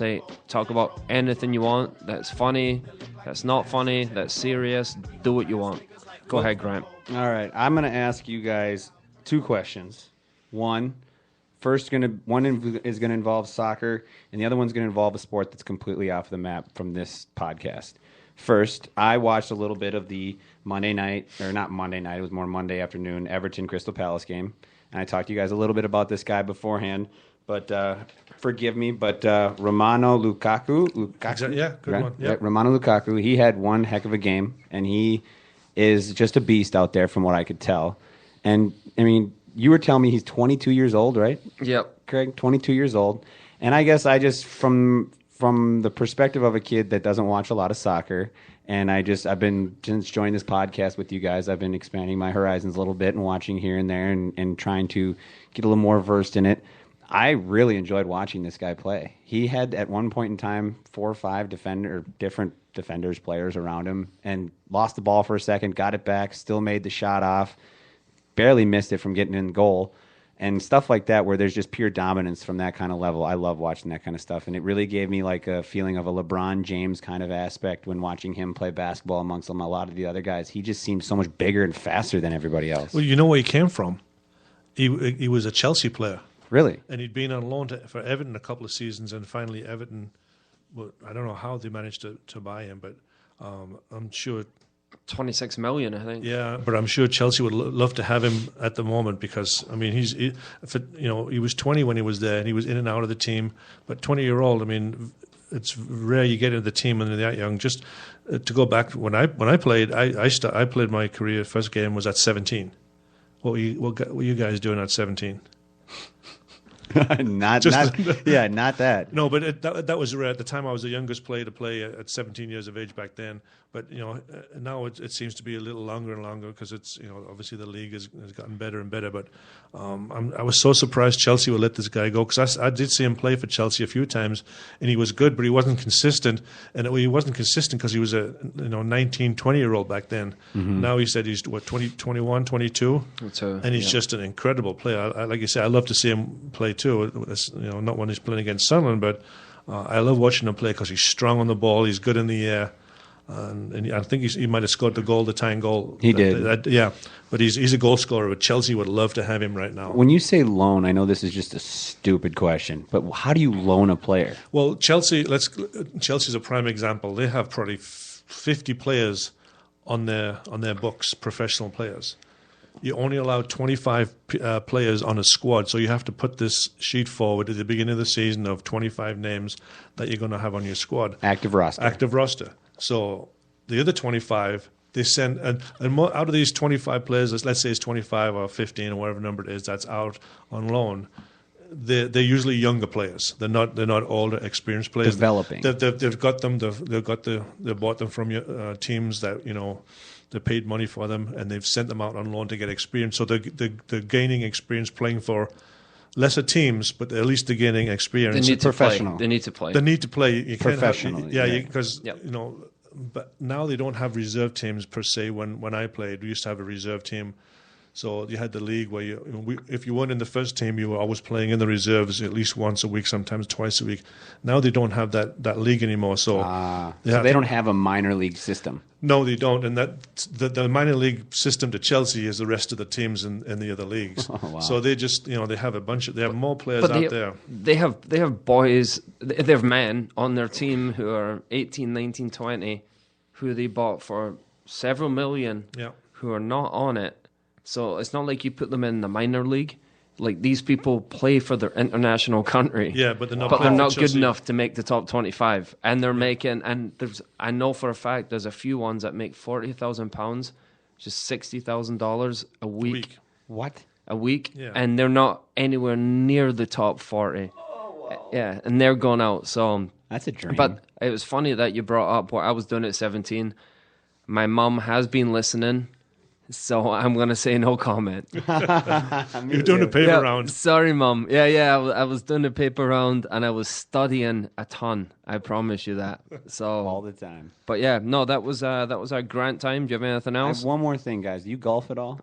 talk about anything you want. That's funny, that's not funny, that's serious. Do what you want. Go ahead, Grant. All right. I'm going to ask you guys 2 questions. One is going to involve soccer, and the other one's going to involve a sport that's completely off the map from this podcast. First, I watched a little bit of the Monday night, or not Monday night, it was more Monday afternoon, Everton Crystal Palace game. And I talked to you guys a little bit about this guy beforehand, but forgive me, but Romano Lukaku. Yeah, good one. Yep. Romano Lukaku, he had one heck of a game, and he is just a beast out there from what I could tell. And, I mean, you were telling me he's 22 years old, right? Yep. Craig, 22 years old. And I guess I just, from the perspective of a kid that doesn't watch a lot of soccer, and I've been, since joining this podcast with you guys, I've been expanding my horizons a little bit and watching here and there and trying to get a little more versed in it. I really enjoyed watching this guy play. He had, at one point in time, 4 or 5 different defenders, players around him, and lost the ball for a second, got it back, still made the shot off, barely missed it from getting in goal. and stuff like that, where there's just pure dominance from that kind of level. I love watching that kind of stuff, and it really gave me like a feeling of a LeBron James kind of aspect when watching him play basketball amongst a lot of the other guys. He just seemed so much bigger and faster than everybody else. Well, you know where he came from? He was a Chelsea player. Really? And he'd been on loan for Everton a couple of seasons, and finally Everton, well, I don't know how they managed to buy him, but I'm sure 26 million, I think. Yeah, but I'm sure Chelsea would love to have him at the moment because I mean he was 20 when he was there and he was in and out of the team. But 20-year-old, I mean, it's rare you get into the team when they're that young. Just to go back when I played, I played my career. First game was at 17. What were you guys doing at 17? not that. No, but that was rare. At the time, I was the youngest player to play at 17 years of age back then. But now it seems to be a little longer and longer because it's obviously the league has gotten better and better. But I was so surprised Chelsea would let this guy go because I did see him play for Chelsea a few times and he was good, but he wasn't consistent. And he wasn't consistent because he was a 19, 20-year-old back then. Mm-hmm. Now he said he's 20, 21, 22, and he's just an incredible player. Like you said, I love to see him play too. Not when he's playing against Sunderland, but I love watching him play because he's strong on the ball, he's good in the air. And I think he might have scored the tying goal. He did. Yeah, but he's a goal scorer. But Chelsea would love to have him right now. When you say loan, I know this is just a stupid question, but how do you loan a player? Well, Chelsea's a prime example. They have probably 50 players on their books, professional players. You only allow 25 players on a squad, so you have to put this sheet forward at the beginning of the season of 25 names that you're going to have on your squad. Active roster. So the other 25, they send, and out of these 25 players, let's say it's 25 or 15 or whatever number it is that's out on loan, they're usually younger players. They're not older, experienced players. Developing. They've got them. They bought them from teams that they paid money for them, and they've sent them out on loan to get experience. So they're gaining experience playing for lesser teams, but at least they're gaining experience. They need to play. They need to play. They need to play. You professionally. Because but now they don't have reserve teams per se. When I played, we used to have a reserve team. So you had the league where if you weren't in the first team, you were always playing in the reserves at least once a week, sometimes twice a week. Now they don't have that league anymore. So they don't have a minor league system. No, they don't. And the minor league system to Chelsea is the rest of the teams in the other leagues. Oh, wow. So they just they have they have more players out there. They have boys, they have men on their team who are 18, 19, 20, who they bought for several million, who are not on it. So it's not like you put them in the minor league. Like these people play for their international country. Yeah, but they're not good enough to make the top 25. And they're making, and I know for a fact there's a few ones that make £40,000, just $60,000 a week. What? A week, yeah. And they're not anywhere near the top 40. Oh, wow. Yeah, and they're going out. So that's a dream. But it was funny that you brought up what I was doing at 17. My mum has been listening. So I'm going to say no comment. You're doing a paper round. Sorry, Mum. Yeah. I was doing a paper round and I was studying a ton. I promise you that. So all the time. But yeah, no, that was our grant time. Do you have anything else? I have one more thing, guys. Do you golf at all?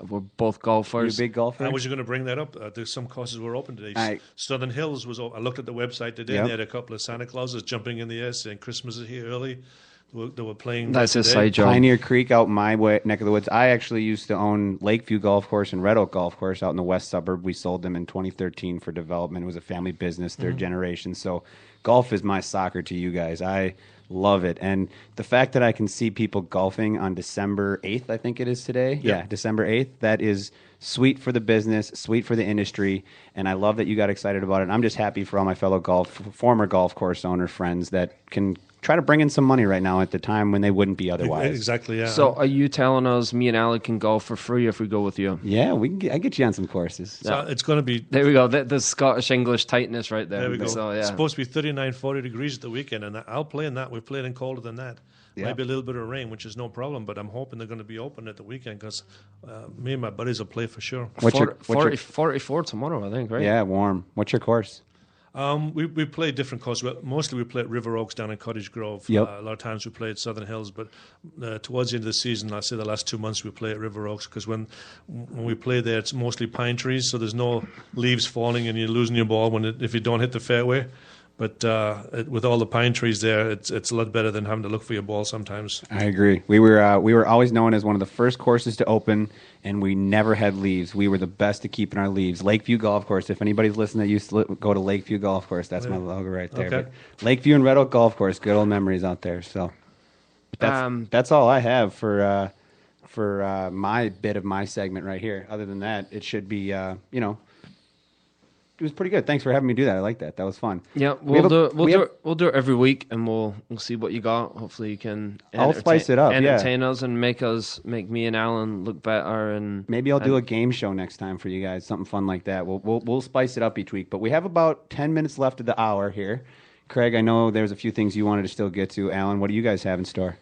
We're both golfers. You're a big golfer? I was going to bring that up. There's some courses were open today. Southern Hills was. I looked at the website today. And they had a couple of Santa Clauses jumping in the air saying Christmas is here early. They were playing. That's a side job. Pioneer Creek out my neck of the woods. I actually used to own Lakeview Golf Course and Red Oak Golf Course out in the west suburb. We sold them in 2013 for development. It was a family business, third generation. So golf is my soccer to you guys. I love it. And the fact that I can see people golfing on December 8th, I think it is today. Yeah, December 8th. That is sweet for the business, sweet for the industry. And I love that you got excited about it. And I'm just happy for all my fellow former golf course owner friends that can try to bring in some money right now at the time when they wouldn't be otherwise. Exactly, yeah. So are you telling us me and Alec can golf for free if we go with you? Yeah, I get you on some courses. So it's going to be... There we go. The Scottish English tightness right there. There we go. So, yeah. It's supposed to be 39, 40 degrees at the weekend, and I'll play in that. We've played in colder than that. Yeah. Maybe a little bit of rain, which is no problem, but I'm hoping they're going to be open at the weekend because me and my buddies will play for sure. 44 tomorrow, I think, right? Yeah, warm. What's your course? We play different courses. Well, mostly we play at River Oaks down in Cottage Grove. Yep. A lot of times we play at Southern Hills, but towards the end of the season, I'd say the last 2 months we play at River Oaks because when we play there, it's mostly pine trees, so there's no leaves falling and you're losing your ball if you don't hit the fairway. But with all the pine trees there, it's a lot better than having to look for your ball sometimes. I agree. We were always known as one of the first courses to open, and we never had leaves. We were the best at keeping our leaves. Lakeview Golf Course. If anybody's listening that used to go to Lakeview Golf Course, that's my logo right there. Okay. But Lakeview and Red Oak Golf Course, good old memories out there. So that's all I have for my bit of my segment right here. Other than that, it should be it was pretty good. Thanks for having me do that. I like that. That was fun. Yeah, we'll do it every week, and we'll see what you got. Hopefully, you can. I'll spice it up. Entertain us and make me and Alan look better. And maybe I'll do a game show next time for you guys. Something fun like that. We'll spice it up each week. But we have about 10 minutes left of the hour here. Craig, I know there's a few things you wanted to still get to. Alan, what do you guys have in store?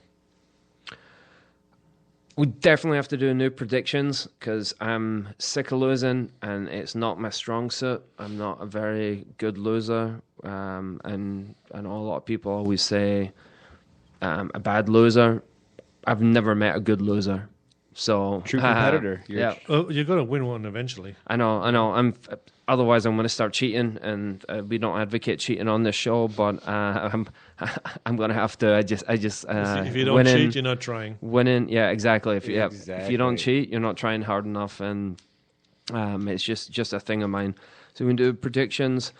We definitely have to do new predictions because I'm sick of losing and it's not my strong suit. I'm not a very good loser. And I know a lot of people always say a bad loser. I've never met a good loser. So true competitor. Yeah. Oh, you're going to win one eventually. I know. Otherwise, I'm going to start cheating, and we don't advocate cheating on this show. But I'm going to have to. If you don't cheat, you're not trying. Winning, yeah, exactly. If you don't cheat, you're not trying hard enough, and it's just a thing of mine. So we can do predictions.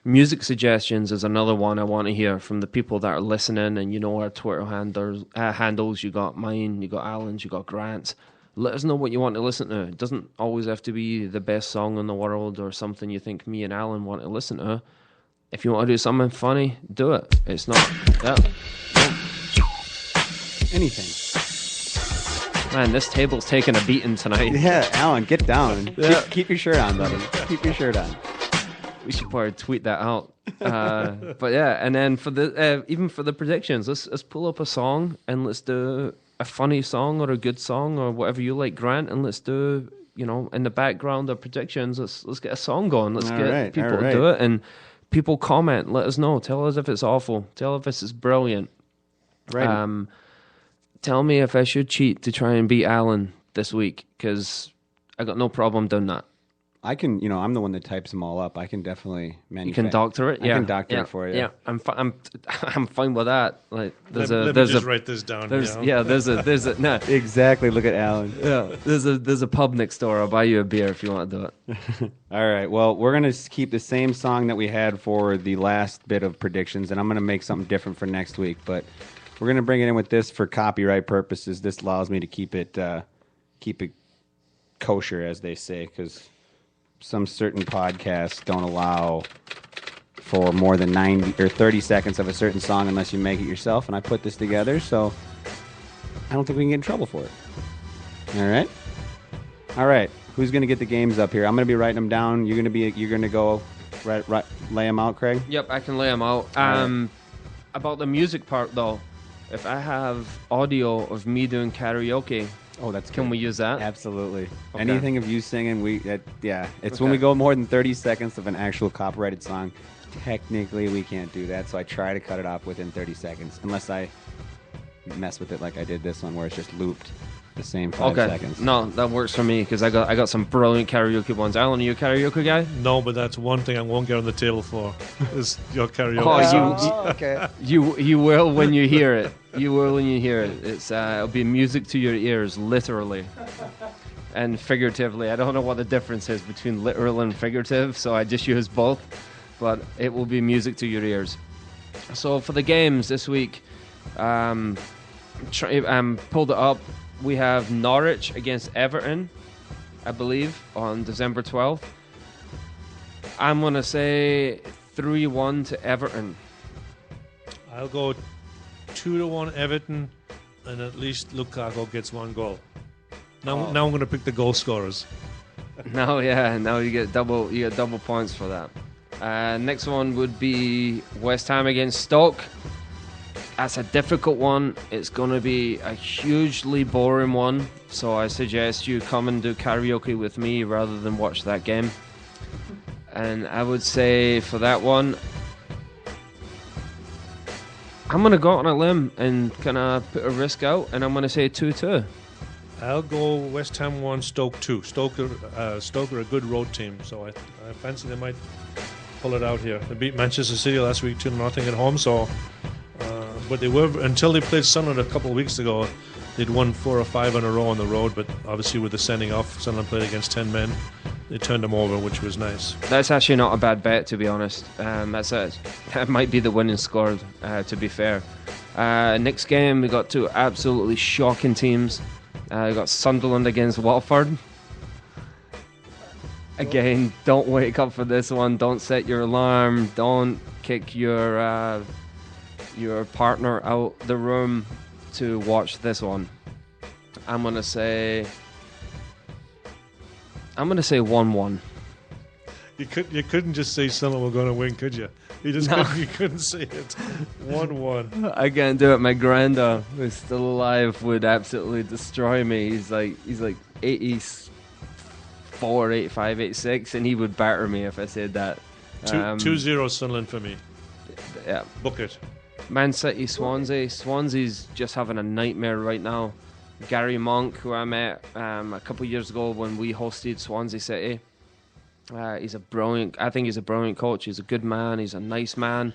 Music suggestions is another one I want to hear from the people that are listening, and our Twitter handles. You got mine, you got Alan's, you got Grant's. Let us know what you want to listen to. It doesn't always have to be the best song in the world or something you think me and Alan want to listen to. If you want to do something funny, do it. It's not... Yeah. Anything. Man, this table's taking a beating tonight. Yeah, Alan, get down. Yeah. Keep your shirt on, buddy. Keep your shirt on. We should probably tweet that out. But yeah, and then for the even for the predictions, let's pull up a song and let's do a funny song or a good song or whatever you like, Grant, and let's do in the background of predictions. Let's get a song going. Let's get people to do it, and people comment. Let us know. Tell us if it's awful. Tell us if it's brilliant. Right. Tell me if I should cheat to try and beat Alan this week because I got no problem doing that. I can, I'm the one that types them all up. I can definitely manufacture. You can doctor it. Yeah, I can doctor it for you. Yeah, I'm fine with that. Like, let me just write this down. There's a no. Exactly. Look at Alan. Yeah, there's a pub next door. I'll buy you a beer if you want to do it. All right. Well, we're gonna keep the same song that we had for the last bit of predictions, and I'm gonna make something different for next week. But we're gonna bring it in with this for copyright purposes. This allows me to keep it kosher, as they say, because some certain podcasts don't allow for more than 90 or 30 seconds of a certain song unless you make it yourself, and I put this together, so I don't think we can get in trouble for it. All right. Who's going to get the games up here? I'm going to be writing them down. You're going to go right lay them out, Craig? Yep, I can lay them out. About the music part, though, if I have audio of me doing karaoke, can we use that? Absolutely. Okay. Anything of you singing, it's when we go more than 30 seconds of an actual copyrighted song. Technically, we can't do that, so I try to cut it off within 30 seconds, unless I mess with it like I did this one, where it's just looped the same 5 seconds. No, that works for me because I got some brilliant karaoke ones. Alan, are you a karaoke guy? No, but that's one thing I won't get on the table for is your karaoke. Okay. You will when you hear it. You will when you hear it. It'll be music to your ears, literally and figuratively. I don't know what the difference is between literal and figurative, so I just use both. But it will be music to your ears. So for the games this week, pulled it up. We have Norwich against Everton, I believe, on December 12th. I'm going to say 3-1 to Everton. I'll go 2-1 Everton, and at least Lukaku gets one goal. Now I'm going to pick the goal scorers. Now you get double points for that. Next one would be West Ham against Stoke. That's a difficult one. It's going to be a hugely boring one, so I suggest you come and do karaoke with me rather than watch that game. And I would say for that one, I'm going to go out on a limb and kind of put a risk out, and I'm going to say 2-2. I'll go West Ham 1, Stoke 2. Stoke are a good road team, so I fancy they might pull it out here. They beat Manchester City last week 2-0 at home, so but they were, until they played Sunderland a couple of weeks ago, they'd won 4 or 5 in a row on the road, but obviously with the sending off, Sunderland played against 10 men. They turned them over, which was nice. That's actually not a bad bet, to be honest. That might be the winning score, to be fair. Next game, we got two absolutely shocking teams. We got Sunderland against Watford. Again, don't wake up for this one. Don't set your alarm. Don't kick your partner out the room to watch this one. I'm gonna say 1-1. You couldn't just say Sunderland were going to win, could you? You couldn't say it. 1-1. I can't do it. My granda, who's still alive, would absolutely destroy me. He's like 84, 85, 86, and he would batter me if I said that. 2-0 Sunderland for me. Yeah. Book it. Man City, Swansea. Swansea's just having a nightmare right now. Gary Monk, who I met a couple of years ago when we hosted Swansea City. He's a brilliant coach. He's a good man. He's a nice man.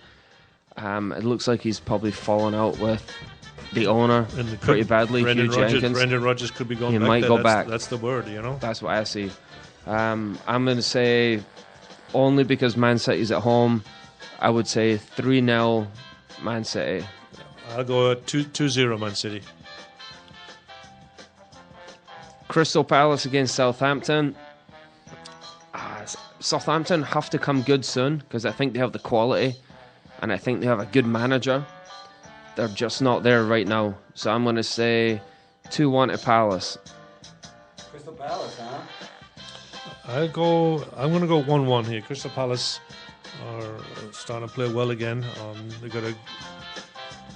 It looks like he's probably fallen out with the owner pretty badly. Brendan Hugh Jenkins. Brendan Rodgers could be going he back. Might there. go back. That's the word, you know. That's what I see. I'm going to say, only because Man City's at home, I would say 3-0 Man City. I'll go 2-0 Man City. Crystal Palace against Southampton. Southampton have to come good soon because I think they have the quality and I think they have a good manager. They're just not there right now. So I'm going to say 2-1 to Palace. Crystal Palace, huh? I'm going to go 1-1 here. Crystal Palace are starting to play well again. They got a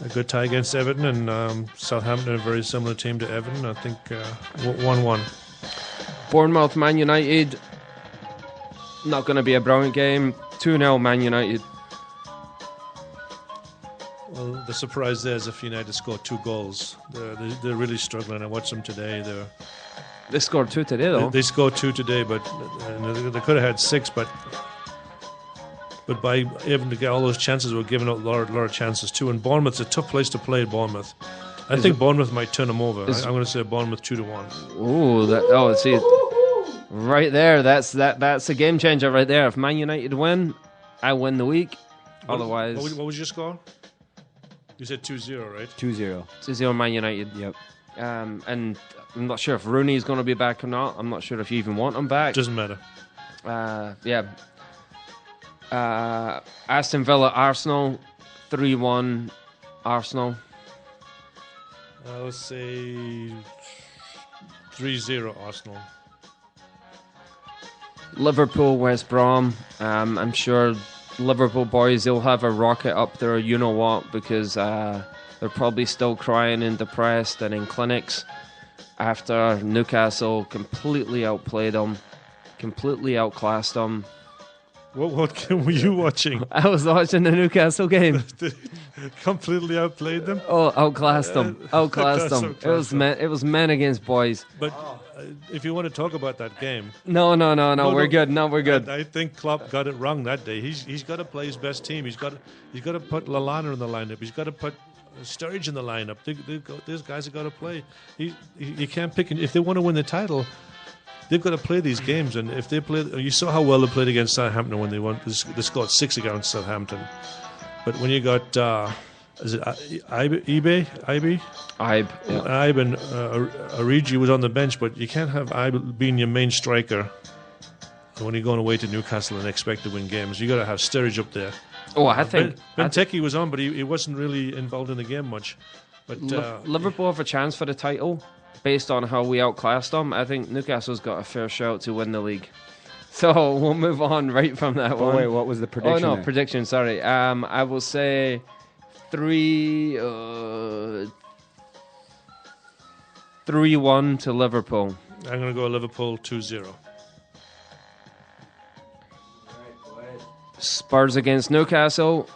good tie against Everton, and Southampton are a very similar team to Everton. I think 1-1. Bournemouth, Man United. Not going to be a brilliant game. 2-0 Man United. Well, the surprise there is if United score 2 goals. They're really struggling. I watched them today. They scored 2 today, though. They scored 2 today, but they could have had 6. But by able to get all those chances, we're giving up a lot of chances too. And Bournemouth's a tough place to play. Bournemouth. I think Bournemouth might turn them over. I'm going to say Bournemouth 2-1. Ooh, see. Right there, that's a game changer right there. If Man United win, I win the week. Otherwise, what was your score? You said 2-0, right? 2-0. 2-0 Man United. Yep. And I'm not sure if Rooney's going to be back or not. I'm not sure if you even want him back. Doesn't matter. Yeah. Aston Villa, Arsenal, 3-1 Arsenal. I'll say 3-0 Arsenal. Liverpool, West Brom. I'm sure Liverpool boys, they'll have a rocket up there, you know what, because they're probably still crying and depressed and in clinics after Newcastle completely outplayed them, completely outclassed them. What game were you watching? I was watching the Newcastle game. Completely outplayed them? Oh, outclassed them. Outclassed them. It was men against boys. But if you want to talk about that game... No, we're good. No, we're good. I think Klopp got it wrong that day. He's got to play his best team. He's got to put Lallana in the lineup. He's got to put Sturridge in the lineup. These guys have got to play. You can't pick... If they want to win the title... They've got to play these games, and if they play, you saw how well they played against Southampton when they won. They scored 6 against Southampton. But when you got, is it Ibe? Ibe and Origi was on the bench, but you can't have Ibe being your main striker when you're going away to Newcastle and expect to win games. You got to have Sturridge up there. Oh, I think Benteke was on, but he wasn't really involved in the game much. But Liverpool have a chance for the title. Based on how we outclassed them, I think Newcastle's got a fair shout to win the league. So we'll move on right from that one. Wait, what was the prediction? Oh, no, prediction, sorry. I will say 3-1 to Liverpool. I'm going to go Liverpool 2-0. Spurs against Newcastle.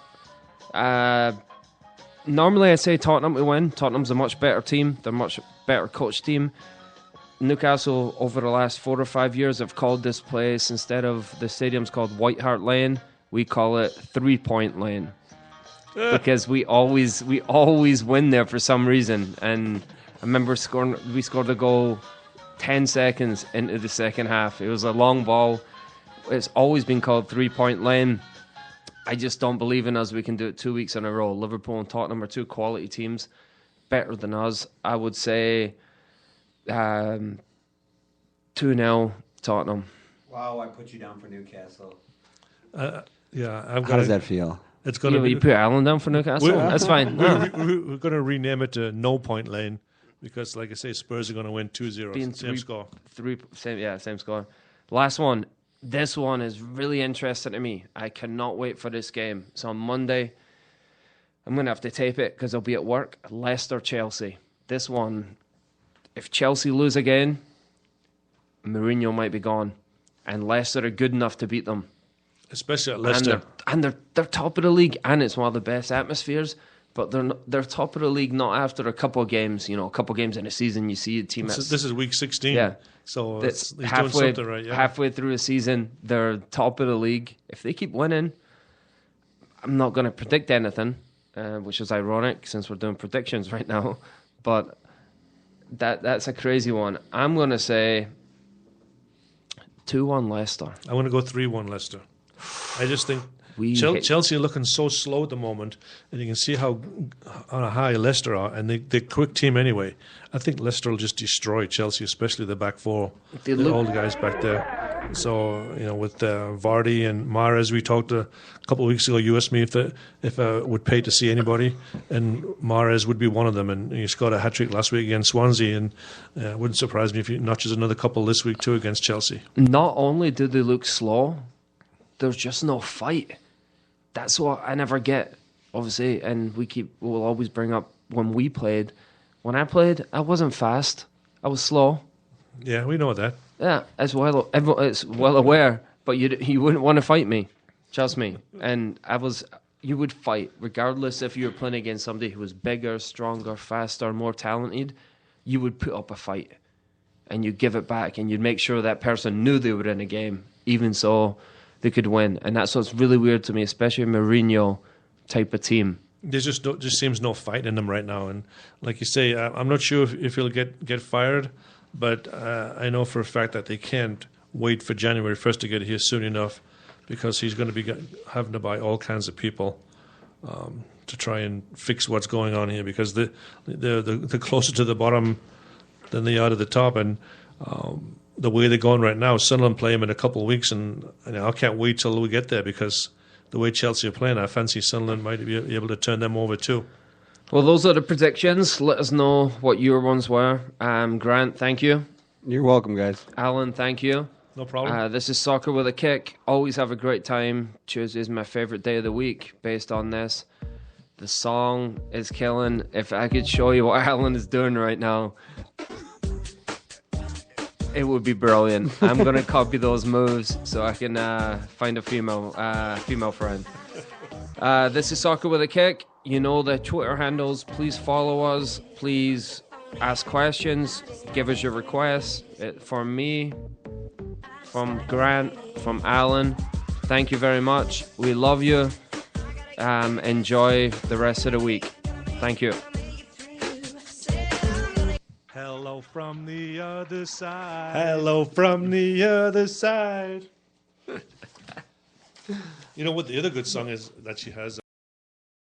Normally I'd say Tottenham to win. Tottenham's a much better team. They're a much better coached team. Newcastle, over the last 4 or 5 years, have called this place, instead of the stadium's called White Hart Lane, we call it 3 Point Lane. Because we always win there for some reason. And I remember we scored a goal 10 seconds into the second half. It was a long ball. It's always been called 3 Point Lane. I just don't believe in us. We can do it 2 weeks in a row. Liverpool and Tottenham are 2 quality teams, better than us. I would say 2-0 Tottenham. Wow, I put you down for Newcastle. How does that feel? It's going to be. You put Alan down for Newcastle? That's fine. We're going to rename it to No Point Lane because, like I say, Spurs are going to win 2-0. Same score. Same score. Last one. This one is really interesting to me. I cannot wait for this game. So on Monday, I'm going to have to tape it because I'll be at work. Leicester-Chelsea. This one, if Chelsea lose again, Mourinho might be gone. And Leicester are good enough to beat them. Especially at Leicester. And they're top of the league, and it's one of the best atmospheres. But they're top of the league not after a couple of games. You know, a couple of games in a season, you see a team. This is week 16. Yeah. So he's doing something right. Yeah. Halfway through a season, they're top of the league. If they keep winning, I'm not going to predict anything, which is ironic since we're doing predictions right now. But that's a crazy one. I'm going to say 2-1 Leicester. I'm going to go 3-1 Leicester. I just think Chelsea are looking so slow at the moment, and you can see how on a high Leicester are, and they're a quick team anyway. I think Leicester will just destroy Chelsea, especially the back four, all the guys back there. So, with Vardy and Mahrez, we talked a couple of weeks ago. You asked me if I would pay to see anybody, and Mahrez would be one of them. And he scored a hat-trick last week against Swansea, and it wouldn't surprise me if he notches another couple this week too against Chelsea. Not only do they look slow, there's just no fight. That's what I never get, obviously, and we'll always bring up when we played. When I played, I wasn't fast. I was slow. Yeah, we know that. Yeah, it's well aware, but you wouldn't want to fight me, trust me. And you would fight, regardless if you were playing against somebody who was bigger, stronger, faster, more talented. You would put up a fight, and you'd give it back, and you'd make sure that person knew they were in a game, even so they could win. And that's what's really weird to me, especially a Mourinho type of team. There just seems no fight in them right now. And like you say, I'm not sure if he'll get fired, but I know for a fact that they can't wait for January 1st to get here soon enough, because he's going to be having to buy all kinds of people to try and fix what's going on here, because they're closer to the bottom than they are to the top. And the way they're going right now, Sunderland play them in a couple of weeks, and I can't wait till we get there, because the way Chelsea are playing, I fancy Sunderland might be able to turn them over too. Well, those are the predictions. Let us know what your ones were. Grant, thank you. You're welcome, guys. Alan, thank you. No problem. This is Soccer with a Kick. Always have a great time. Tuesday is my favourite day of the week based on this. The song is killing. If I could show you what Alan is doing right now, it would be brilliant. I'm going to copy those moves so I can find a female friend. This is Soccer with a Kick. You know the Twitter handles. Please follow us. Please ask questions. Give us your requests. From me, from Grant, from Alan, thank you very much. We love you. Enjoy the rest of the week. Thank you. Hello from the other side. Hello from the other side. You know what the other good song is that she has?